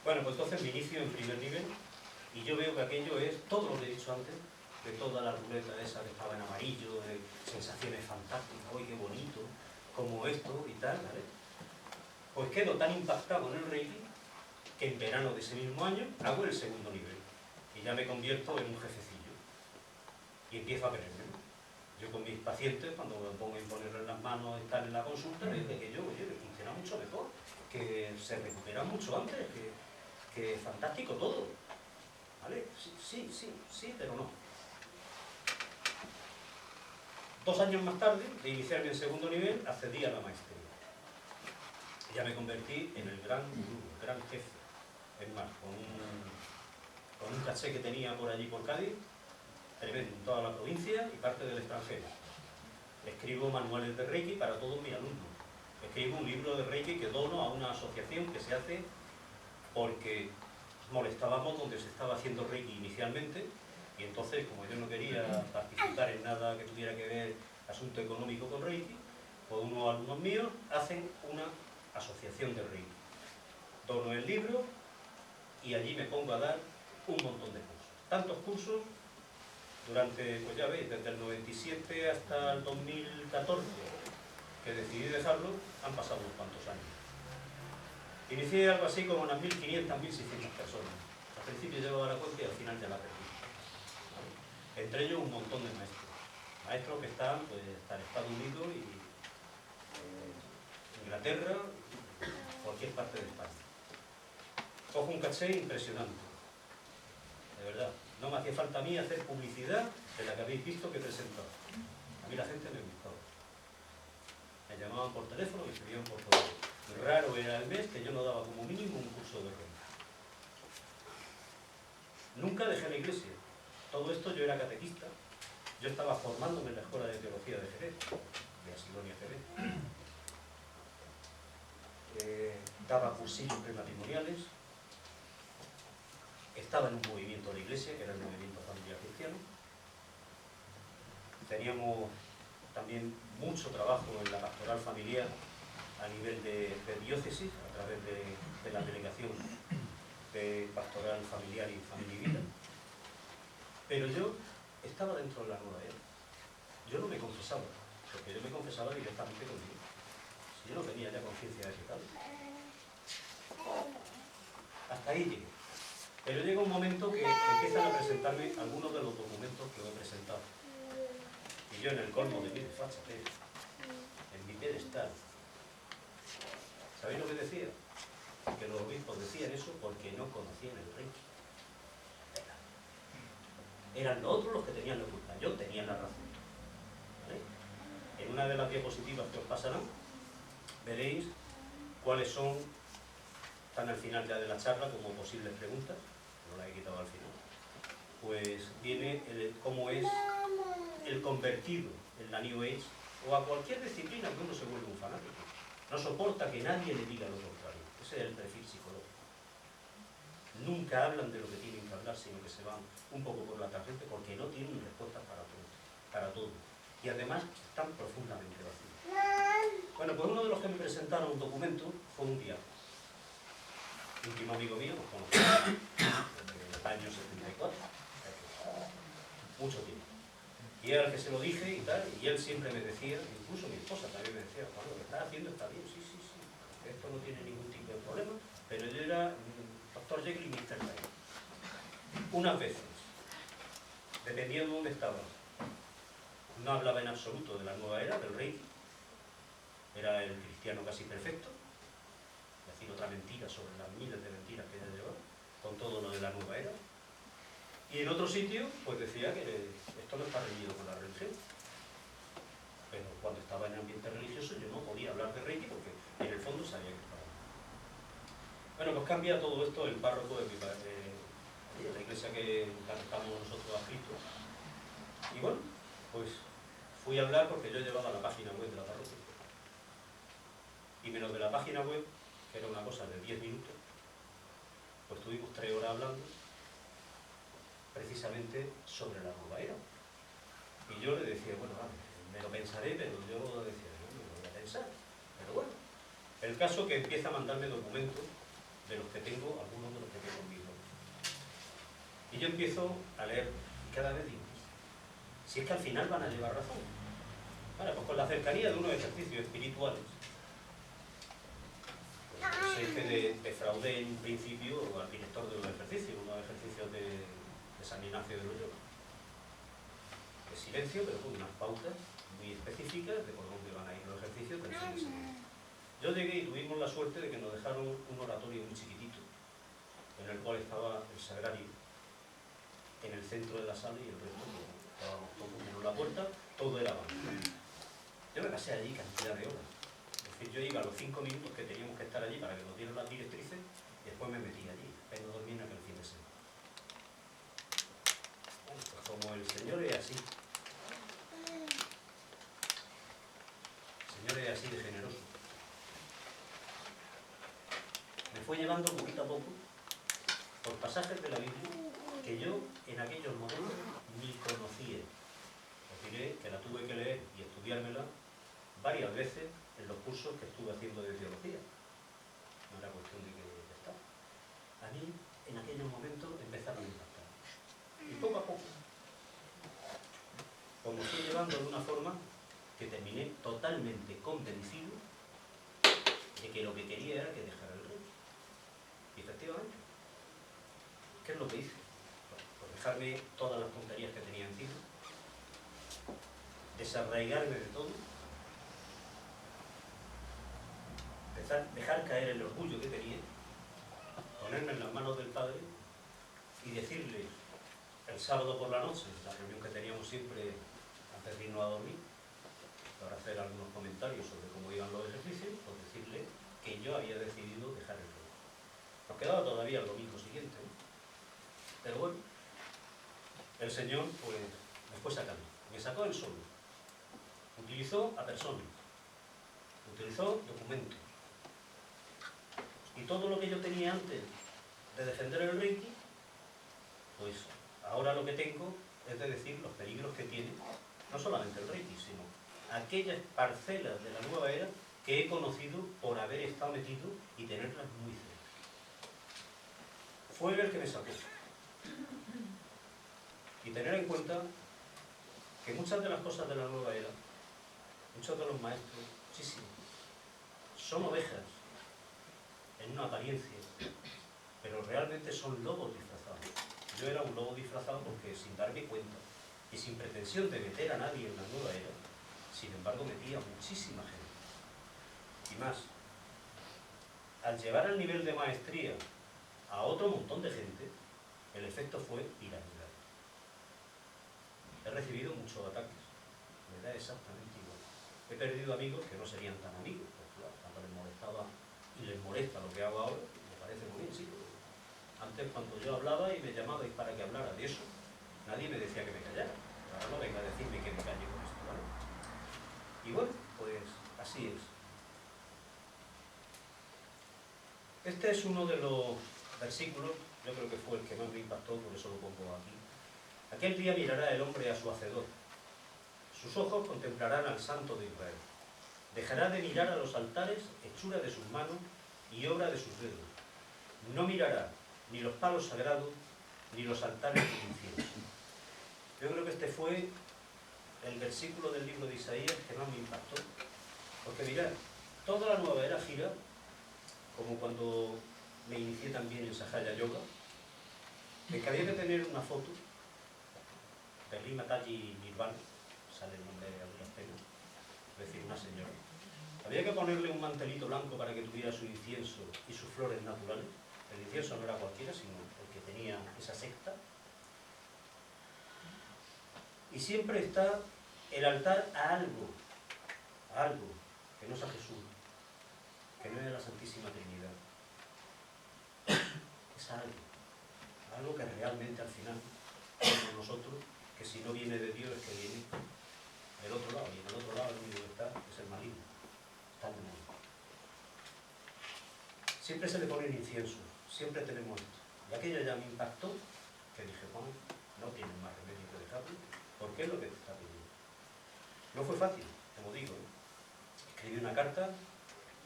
Bueno, pues entonces me inicio en primer nivel y yo veo que aquello es todo lo que he dicho antes, de toda la ruleta esa que estaba en amarillo, de sensaciones fantásticas, ¡uy, qué bonito! Como esto y tal, ¿vale? Pues quedo tan impactado en el Reiki que en verano de ese mismo año hago el segundo nivel y ya me convierto en un jefecillo y empiezo a creerme. Yo con mis pacientes, cuando me pongo a imponerles las manos y estar en la consulta, les digo que yo, oye, que funciona mucho mejor, que se recupera mucho antes, que es fantástico todo. ¿Vale? Sí, pero no. 2 años más tarde, de iniciarme en segundo nivel, accedí a la maestría. Ya me convertí en el gran gurú, el gran jefe. Es más, con un caché que tenía por allí por Cádiz, tremendo, en toda la provincia y parte del extranjero. Escribo manuales de Reiki para todos mis alumnos. Escribo un libro de Reiki que dono a una asociación que se hace porque molestábamos donde se estaba haciendo Reiki inicialmente y entonces, como yo no quería participar en nada que tuviera que ver asunto económico con Reiki, pues unos alumnos míos hacen una asociación de Reiki. Dono el libro y allí me pongo a dar un montón de cursos. Tantos cursos durante, pues ya veis, desde el 97 hasta el 2014, que decidí dejarlo, han pasado unos cuantos años. Inicié algo así como unas 1.500, 1.600 personas. Al principio llevaba la cuenta y al final ya la perdí. ¿Vale? Entre ellos un montón de maestros. Maestros que están pues, hasta en Estados Unidos y Inglaterra, cualquier parte de España. Cojo un caché impresionante. De verdad. No me hacía falta a mí hacer publicidad de la que habéis visto que he presentado. A mí la gente me gustaba. Me llamaban por teléfono, me escribían por correo. Raro era el mes que yo no daba como mínimo un curso de Reiki. Nunca dejé la iglesia. Todo esto yo era catequista. Yo estaba formándome en la Escuela de Teología de Jerez, de Asidonia Jerez. Daba cursillos prematrimoniales. Estaba en un movimiento de la iglesia, que era el movimiento familiar cristiano. Teníamos también mucho trabajo en la pastoral familiar a nivel de diócesis, a través de la delegación de pastoral familiar y familia y vida. Pero yo estaba dentro de la nueva era. Yo no me confesaba, porque yo me confesaba directamente con Dios. Si yo no tenía ya conciencia de pecado. Hasta ahí llegué. Pero llega un momento que empiezan a presentarme algunos de los documentos que os he presentado. Y yo en el colmo de mi desfachatez, en mi pedestal, ¿sabéis lo que decía? Que los obispos decían eso porque no conocían el Reiki. Eran los otros los que tenían la culpa, yo tenía la razón. ¿Vale? En una de las diapositivas que os pasarán, veréis cuáles son, están al final ya de la charla como posibles preguntas, no las he quitado al final. Pues viene cómo es el convertido en la New Age o a cualquier disciplina que uno se vuelve un fanático. No soporta que nadie le diga lo contrario. Ese es el perfil psicológico. Nunca hablan de lo que tienen que hablar, sino que se van un poco por la tangente porque no tienen respuestas para todo. Y además están profundamente vacíos. Bueno, pues uno de los que me presentaron un documento fue un diácono. Último amigo mío, nos conocimos en el año 74. Mucho tiempo. Y era el que se lo dije y tal, y él siempre me decía, incluso mi esposa también me decía, Juan, lo que estás haciendo está bien, sí. esto no tiene ningún tipo de problema, pero yo era Dr. Jekyll y Mr. Hyde. Unas veces, dependiendo de dónde estaba, no hablaba en absoluto de la nueva era, del Reiki, era el cristiano casi perfecto, decir otra mentira sobre las miles de mentiras que ella llevaba, con todo lo de la nueva era. Y en otro sitio, pues decía que esto no está reñido con la religión. Pero cuando estaba en el ambiente religioso yo no podía hablar de Reiki porque en el fondo sabía que estaba. Bueno, pues cambia todo esto el párroco de la iglesia que estamos nosotros adscritos. Y bueno, pues fui a hablar porque yo llevaba la página web de la parroquia. Y menos de la página web, que era una cosa de 10 minutos, pues tuvimos 3 horas hablando precisamente sobre la nueva era. Y yo le decía, bueno, vale, me lo pensaré, pero yo decía, no me lo voy a pensar. Pero bueno, el caso que empieza a mandarme documentos de los que tengo, algunos de los que tengo conmigo. Y yo empiezo a leer, y cada vez digo, si es que al final van a llevar razón. Bueno, pues con la cercanía de unos ejercicios espirituales, pues sé que defraudé en un principio al director de los ejercicios, unos ejercicios de San Ignacio de Loyola. De silencio, pero con unas pautas muy específicas de por dónde van a ir los ejercicios del fin de semana. Yo llegué y tuvimos la suerte de que nos dejaron un oratorio muy chiquitito, en el cual estaba el sagrario en el centro de la sala y el resto, pues, estábamos todos menos la puerta, todo era banco. Yo me pasé allí cantidad de horas. Es decir, yo iba a los 5 minutos que teníamos que estar allí para que nos dieran las directrices y después me metí allí, pero dormí en aquel fin de semana. Bueno, pues como el Señor es así, el Señor es así de generoso, me fue llevando poquito a poco por pasajes de la Biblia que yo en aquellos momentos ni conocía. Os diré que la tuve que leer y estudiármela varias veces en los cursos que estuve haciendo de teología. No era cuestión de que ya está. A mí en aquellos momentos empezaron a impactar. Y poco a poco, como estoy llevando de una forma que terminé totalmente convencido de que lo que quería era que dejara el rey. Y efectivamente, ¿qué es lo que hice? Pues dejarme todas las tonterías que tenía encima, desarraigarme de todo, dejar caer el orgullo que tenía, ponerme en las manos del Padre y decirle el sábado por la noche, la reunión que teníamos siempre antes de irnos a dormir, para hacer algunos comentarios sobre cómo iban los ejercicios, pues decirle que yo había decidido dejar el rey. Nos quedaba todavía el domingo siguiente, ¿no? Pero bueno, el Señor pues me fue sacando, me sacó él solo, utilizó a personas, utilizó documentos, y todo lo que yo tenía antes de defender el Reiki, pues ahora lo que tengo es de decir los peligros que tiene, no solamente el Reiki, sino aquellas parcelas de la nueva era que he conocido por haber estado metido y tenerlas muy cerca. Fue él el que me sacó. Y tener en cuenta que muchas de las cosas de la nueva era, muchos de los maestros, muchísimos, son ovejas en una apariencia, pero realmente son lobos disfrazados. Yo era un lobo disfrazado porque sin darme cuenta y sin pretensión de meter a nadie en la nueva era, sin embargo metía a muchísima gente. Y más, al llevar al nivel de maestría a otro montón de gente, el efecto fue piramidal. He recibido muchos ataques, me da exactamente igual. He perdido amigos que no serían tan amigos, pues claro, cuando les molestaba y les molesta lo que hago ahora, me parece muy bien, sí. Antes cuando yo hablaba y me llamabais para que hablara de eso, nadie me decía que me callara. Ahora no venga a decirme que me calle con esto, ¿vale? Y bueno, pues así es. Este es uno de los versículos, yo creo que fue el que más me impactó, por eso lo pongo aquí. Aquel día mirará el hombre a su hacedor. Sus ojos contemplarán al Santo de Israel. Dejará de mirar a los altares, hechura de sus manos y obra de sus dedos. No mirará ni los palos sagrados, ni los altares del incienso. Yo creo que este fue el versículo del libro de Isaías que más me impactó. Porque mirad, toda la nueva era gira como cuando me inicié también en Sahaya Yoga, de que había que tener una foto de Rima Taji Nirvana, sale el nombre de algunas penas, es decir, una señora. Había que ponerle un mantelito blanco para que tuviera su incienso y sus flores naturales. El incienso no era cualquiera, sino el que tenía esa secta. Y siempre está el altar a algo que no es a Jesús, que no es a la Santísima Trinidad. Es algo que realmente al final somos nosotros, que si no viene de Dios es que viene del otro lado, y en el otro lado el único que está es el maligno, está el demonio. Siempre se le pone el incienso, siempre tenemos esto. Y aquello ya me impactó, que dije, Juan, no tienes más remedio que dejarlo, porque es lo que te está pidiendo. No fue fácil, como digo, ¿eh? Escribí una carta,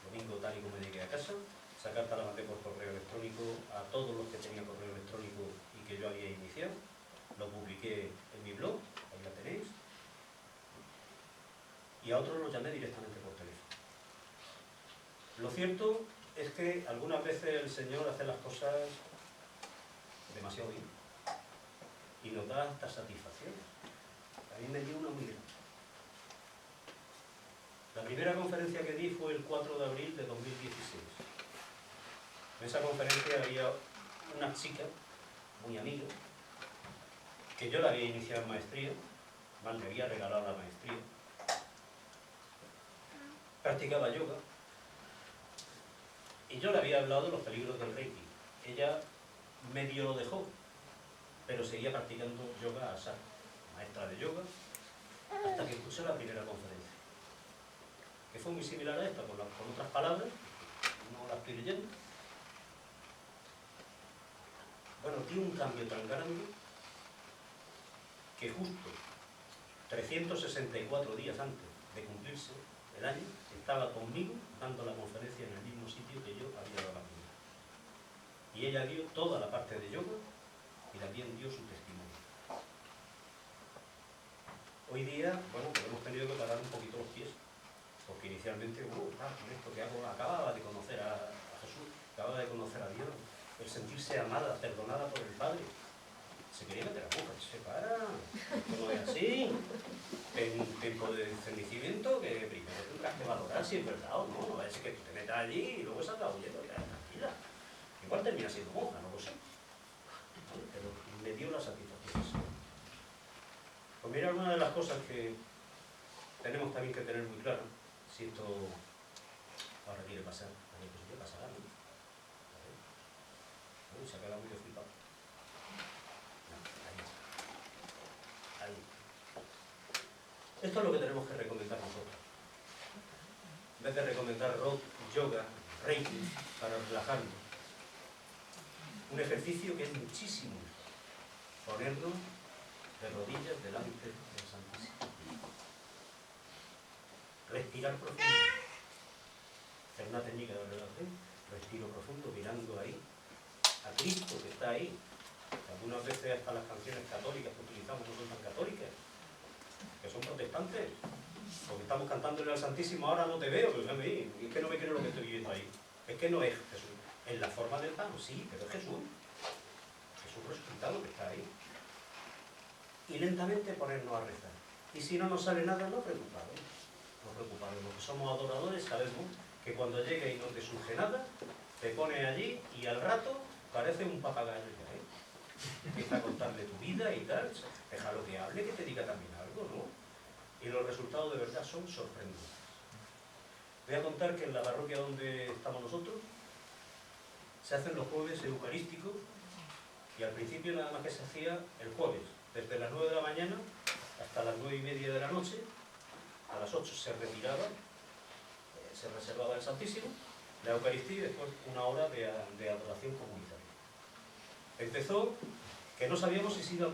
domingo tal y como llegué a casa, esa carta la mandé por correo electrónico a todos los que tenían correo electrónico y que yo había iniciado, lo publiqué en mi blog, ahí la tenéis, y a otros los llamé directamente por teléfono. Lo cierto es que algunas veces el Señor hace las cosas demasiado bien y nos da hasta satisfacción. A mí me dio una muy grande. La primera conferencia que di fue el 4 de abril de 2016. En esa conferencia había una chica, muy amiga, que yo la había iniciado en maestría, más me había regalado la maestría. Practicaba yoga y yo le había hablado de los peligros del Reiki. Ella medio lo dejó, pero seguía practicando yoga a saco, maestra de yoga, hasta que escuché la primera conferencia, que fue muy similar a esta, con otras palabras, no la estoy leyendo. Bueno, tiene un cambio tan grande que justo 364 días antes de cumplirse el año, estaba conmigo dando la conferencia en el mismo sitio que yo había dado la primera. Y ella dio toda la parte de yoga y también dio su testimonio. Hoy día, bueno, pues hemos tenido que parar un poquito los pies, porque inicialmente, con esto que hago, acababa de conocer a Jesús, acababa de conocer a Dios, el sentirse amada, perdonada por el Padre. Se quería meter a boca, se para, no es así. En un tiempo de discernimiento que primero tendrás que valorar si es verdad o no. No es que tú te metas allí y luego salgas huyendo, ya, tranquila. Igual termina siendo monja, no lo sé. ¿Vale? Pero me dio la satisfacción. Pues mira, una de las cosas que tenemos también que tener muy claro, si esto ahora quiere pasar, a ver, pues ya pasará, ¿no? A ver. Uy, se ha quedado muy flipado. No, ahí. Esto es lo que tenemos que recomendar nosotros. En vez de recomendar rock, yoga, reiki, para relajarnos. Un ejercicio que es muchísimo mejor. Ponernos de rodillas delante del Santísimo. Respirar profundo. Hacer una técnica de relajación. Respiro profundo mirando ahí a Cristo que está ahí. Algunas veces hasta las canciones católicas que utilizamos no son tan católicas, que son protestantes, porque estamos cantándole al Santísimo, ahora no te veo, pero déjame, es que no me creo lo que estoy viviendo ahí. Es que no es Jesús. En la forma del pan, sí, pero es Jesús. Jesús resucitado que está ahí. Y lentamente ponernos a rezar. Y si no nos sale nada, no preocuparos. No preocuparos. Los que somos adoradores sabemos que cuando llegue y no te surge nada, te pones allí y al rato parece un papagayo ya, ¿eh? Empieza a contarle tu vida y tal. Déjalo que hable, que te diga también algo, ¿no? Y los resultados de verdad son sorprendentes. Voy a contar que en la parroquia donde estamos nosotros se hacen los jueves eucarísticos y al principio nada más que se hacía el jueves, desde las 9 de la mañana hasta las 9:30 de la noche. A las 8 se retiraba, se reservaba el Santísimo, la Eucaristía y después una hora de adoración comunitaria. Empezó que no sabíamos si se iba a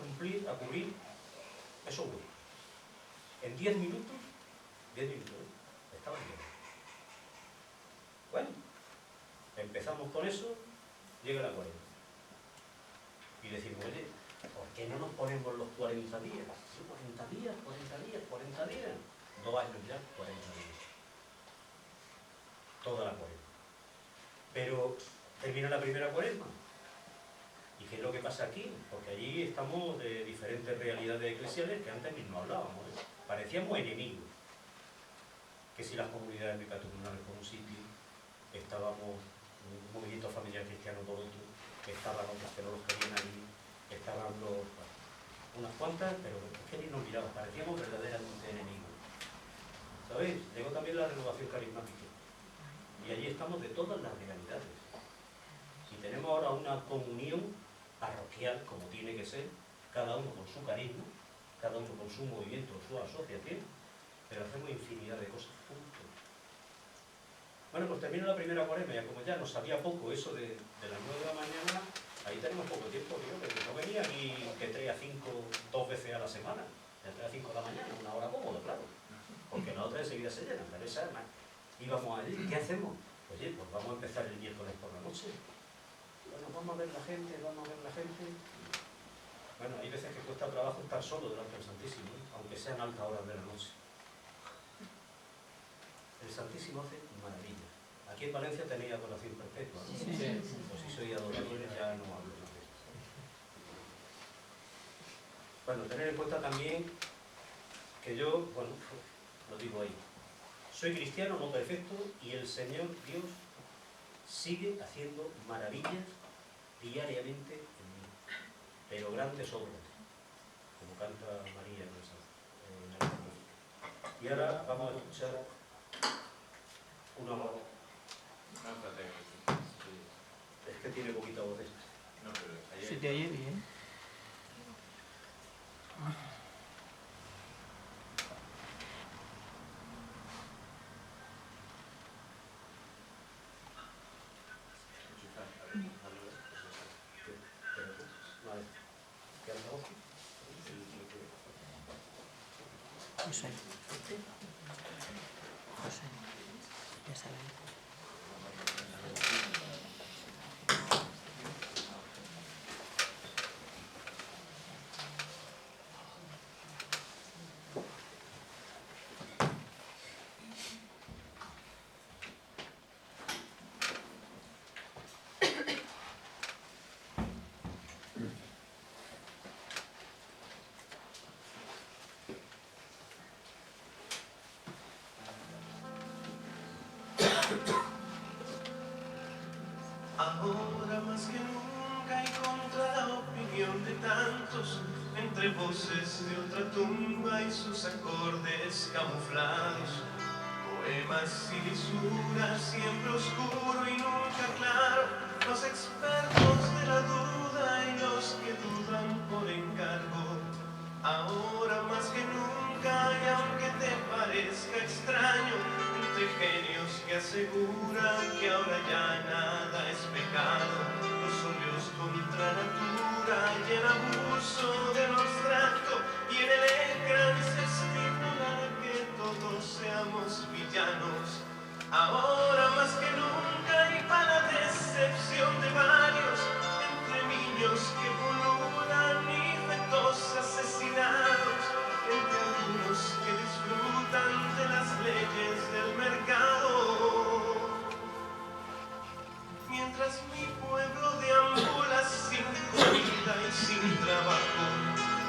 cubrir esos huecos. En 10 minutos, estaban bien. Bueno, empezamos con eso, llega la 40. Y decimos, oye, ¿por qué no nos ponemos los 40 días? 40 días, 40 días, 40 días. 2 años ya, 40 días. Toda la 40. Pero termina la primera cuaresma. ¿Y qué es lo que pasa aquí? Porque allí estamos de diferentes realidades eclesiales que antes mismo hablábamos, ¿eh? Parecíamos enemigos. Que si las comunidades mecaturnales por un sitio, estábamos un movimiento familiar cristiano por otro, estaban otros que no los querían allí, estaban los... Bueno, unas cuantas, pero es que ni nos miramos, parecíamos verdaderamente enemigos. ¿Sabéis? Llegó también la renovación carismática. Y allí estamos de todas las realidades. Y tenemos ahora una comunión parroquial, como tiene que ser, cada uno con su carisma, cada uno con su movimiento, su asociación, pero hacemos infinidad de cosas juntos. Bueno, pues termina la primera cuaresma, ya como ya nos sabía poco eso de las 9 de la mañana, ahí tenemos poco tiempo, tío, porque no venía aquí de 3 a 5, 2 veces a la semana, de 3 a 5 de la mañana, una hora cómoda, claro, porque la otra enseguida se llena, pero esa íbamos allí, ¿qué hacemos? Oye, pues vamos a empezar el miércoles por la noche. Bueno, vamos a ver la gente, vamos a ver la gente. Bueno, hay veces que cuesta trabajo estar solo delante del Santísimo, ¿eh? Aunque sean altas horas de la noche. El Santísimo hace maravillas. Aquí en Valencia tenéis adoración perpetua, ¿no? Sí. Pues si sois adoradores ya no hablo más de esto. Bueno, tener en cuenta también que yo, bueno, lo digo ahí, soy cristiano, no perfecto, y el Señor Dios sigue haciendo maravillas diariamente en mí, pero grandes obras, como canta María en la música. Y ahora vamos a escuchar una voz. Es que tiene poquita voz esta. No, pero ayer... Se te oye bien. José. José. Ya sabes. Ahora más que nunca y contra la opinión de tantos, entre voces de otra tumba y sus acordes camuflados, poemas y lisuras, siempre oscuro y nunca claro, los expertos de la duda y los que dudan por encargo. Ahora más que nunca, y aunque te parezca extraño, entre genios que aseguran que ahora ya nada es pecado, los óleos contra natura y el abuso de lo abstracto, y en el ecran se estipula que todos seamos villanos. Ahora más que nunca, y para decepción de varios, entre niños que pululan y fetos asesinados, entre algunos que disfrutan de las leyes del mercado. Mientras mi pueblo deambula sin comida y sin trabajo,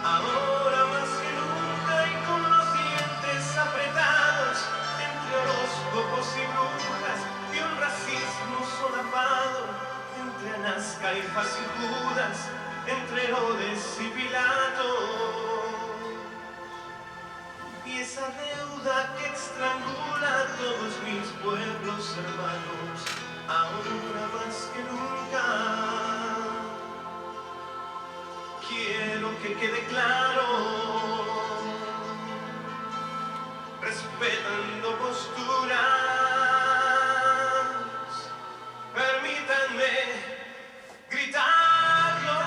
ahora más que nunca y con los dientes apretados, entre horóscopos y brujas y un racismo solapado, entre Anás, Caifás y Judas, entre Herodes y Pilato. Y esa deuda que estrangula a todos mis pueblos hermanos, ahora más que nunca, quiero que quede claro, respetando posturas, permítanme gritarlo.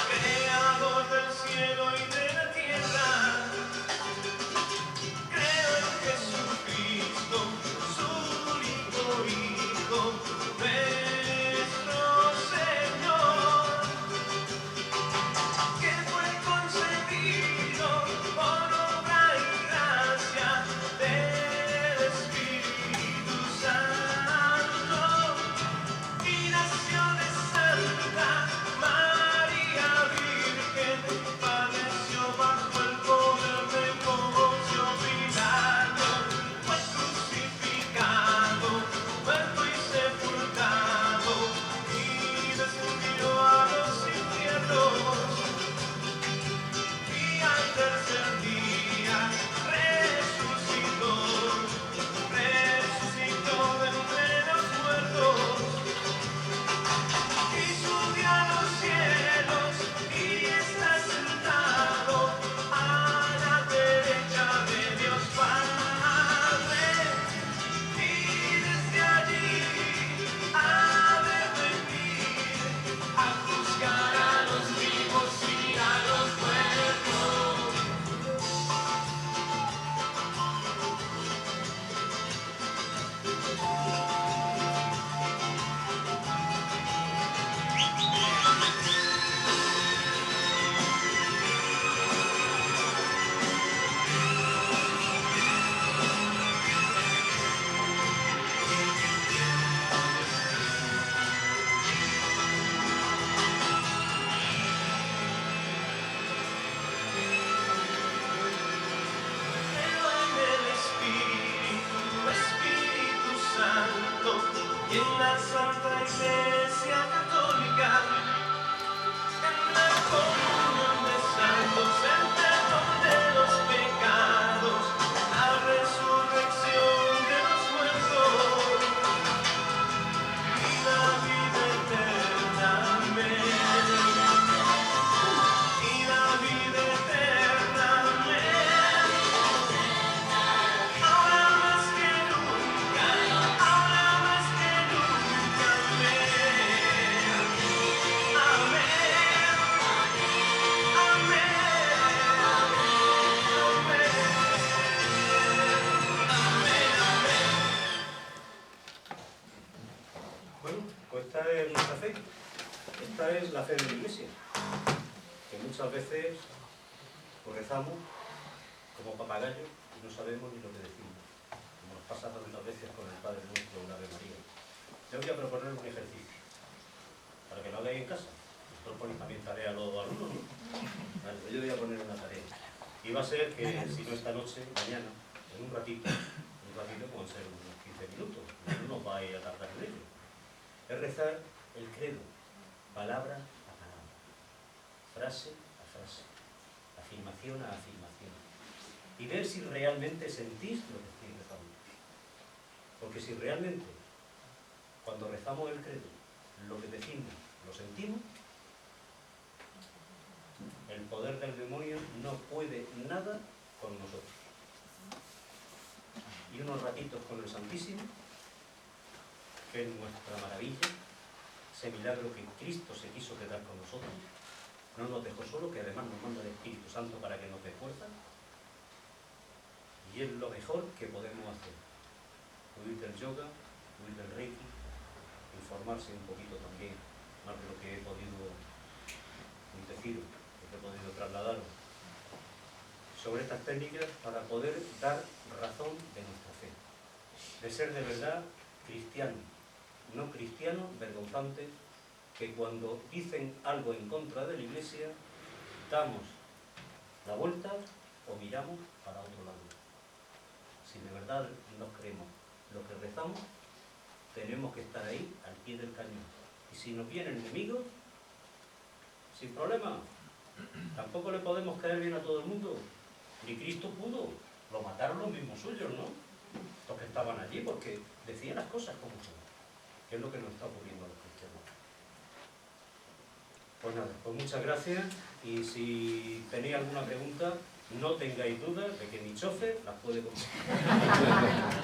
Creador del cielo y de la tierra, en la Santa Iglesia Católica, en la comunión de santos, el perdón de los pecados, la resurrección de los muertos y la vida eterna. Amén. Y la vida eterna. Amén. Ahora más que nunca, ahora más que nunca. Amén. Amén. Amén. Bueno, pues esta es nuestra fe. Esta es la fe de la Iglesia. Que muchas veces pues, rezamos como papagayos y no sabemos ni lo que decimos. Como nos pasa tantas veces con el Padre Nuestro o la Ave María. Yo voy a proponer un ejercicio para que lo hagáis en casa. Vosotros ponéis también tarea a los alumnos, ¿no? Vale, pues yo voy a poner una tarea. Y va a ser que, si no esta noche, mañana, en un ratito pueden ser unos 15 minutos, no nos vais a tardar en ello. Es rezar el credo, palabra a palabra, frase a frase, afirmación a afirmación, y ver si realmente sentís lo que estáis rezando. Porque si realmente, cuando rezamos el credo, lo que decimos, lo sentimos, el poder del demonio no puede nada con nosotros. Y unos ratitos con el Santísimo, que es nuestra maravilla, ese milagro que Cristo se quiso quedar con nosotros, no nos dejó solo, que además nos manda el Espíritu Santo para que nos dé fuerza, y es lo mejor que podemos hacer. Huir del yoga, huir del reiki, informarse un poquito también, más de lo que he podido deciros, lo que he podido trasladaros, sobre estas técnicas para poder dar razón de nuestra fe, de ser de verdad cristianos, no cristianos vergonzantes, que cuando dicen algo en contra de la Iglesia, damos la vuelta o miramos para otro lado. Si de verdad nos creemos lo que rezamos, tenemos que estar ahí al pie del cañón. Y si nos vienen enemigos, sin problema, tampoco le podemos caer bien a todo el mundo. Ni Cristo pudo, lo mataron los mismos suyos, ¿no? Los que estaban allí, porque decían las cosas como son, que es lo que nos está ocurriendo a los cristianos. Pues nada, pues muchas gracias, y si tenéis alguna pregunta, no tengáis dudas de que mi chofer las puede contestar.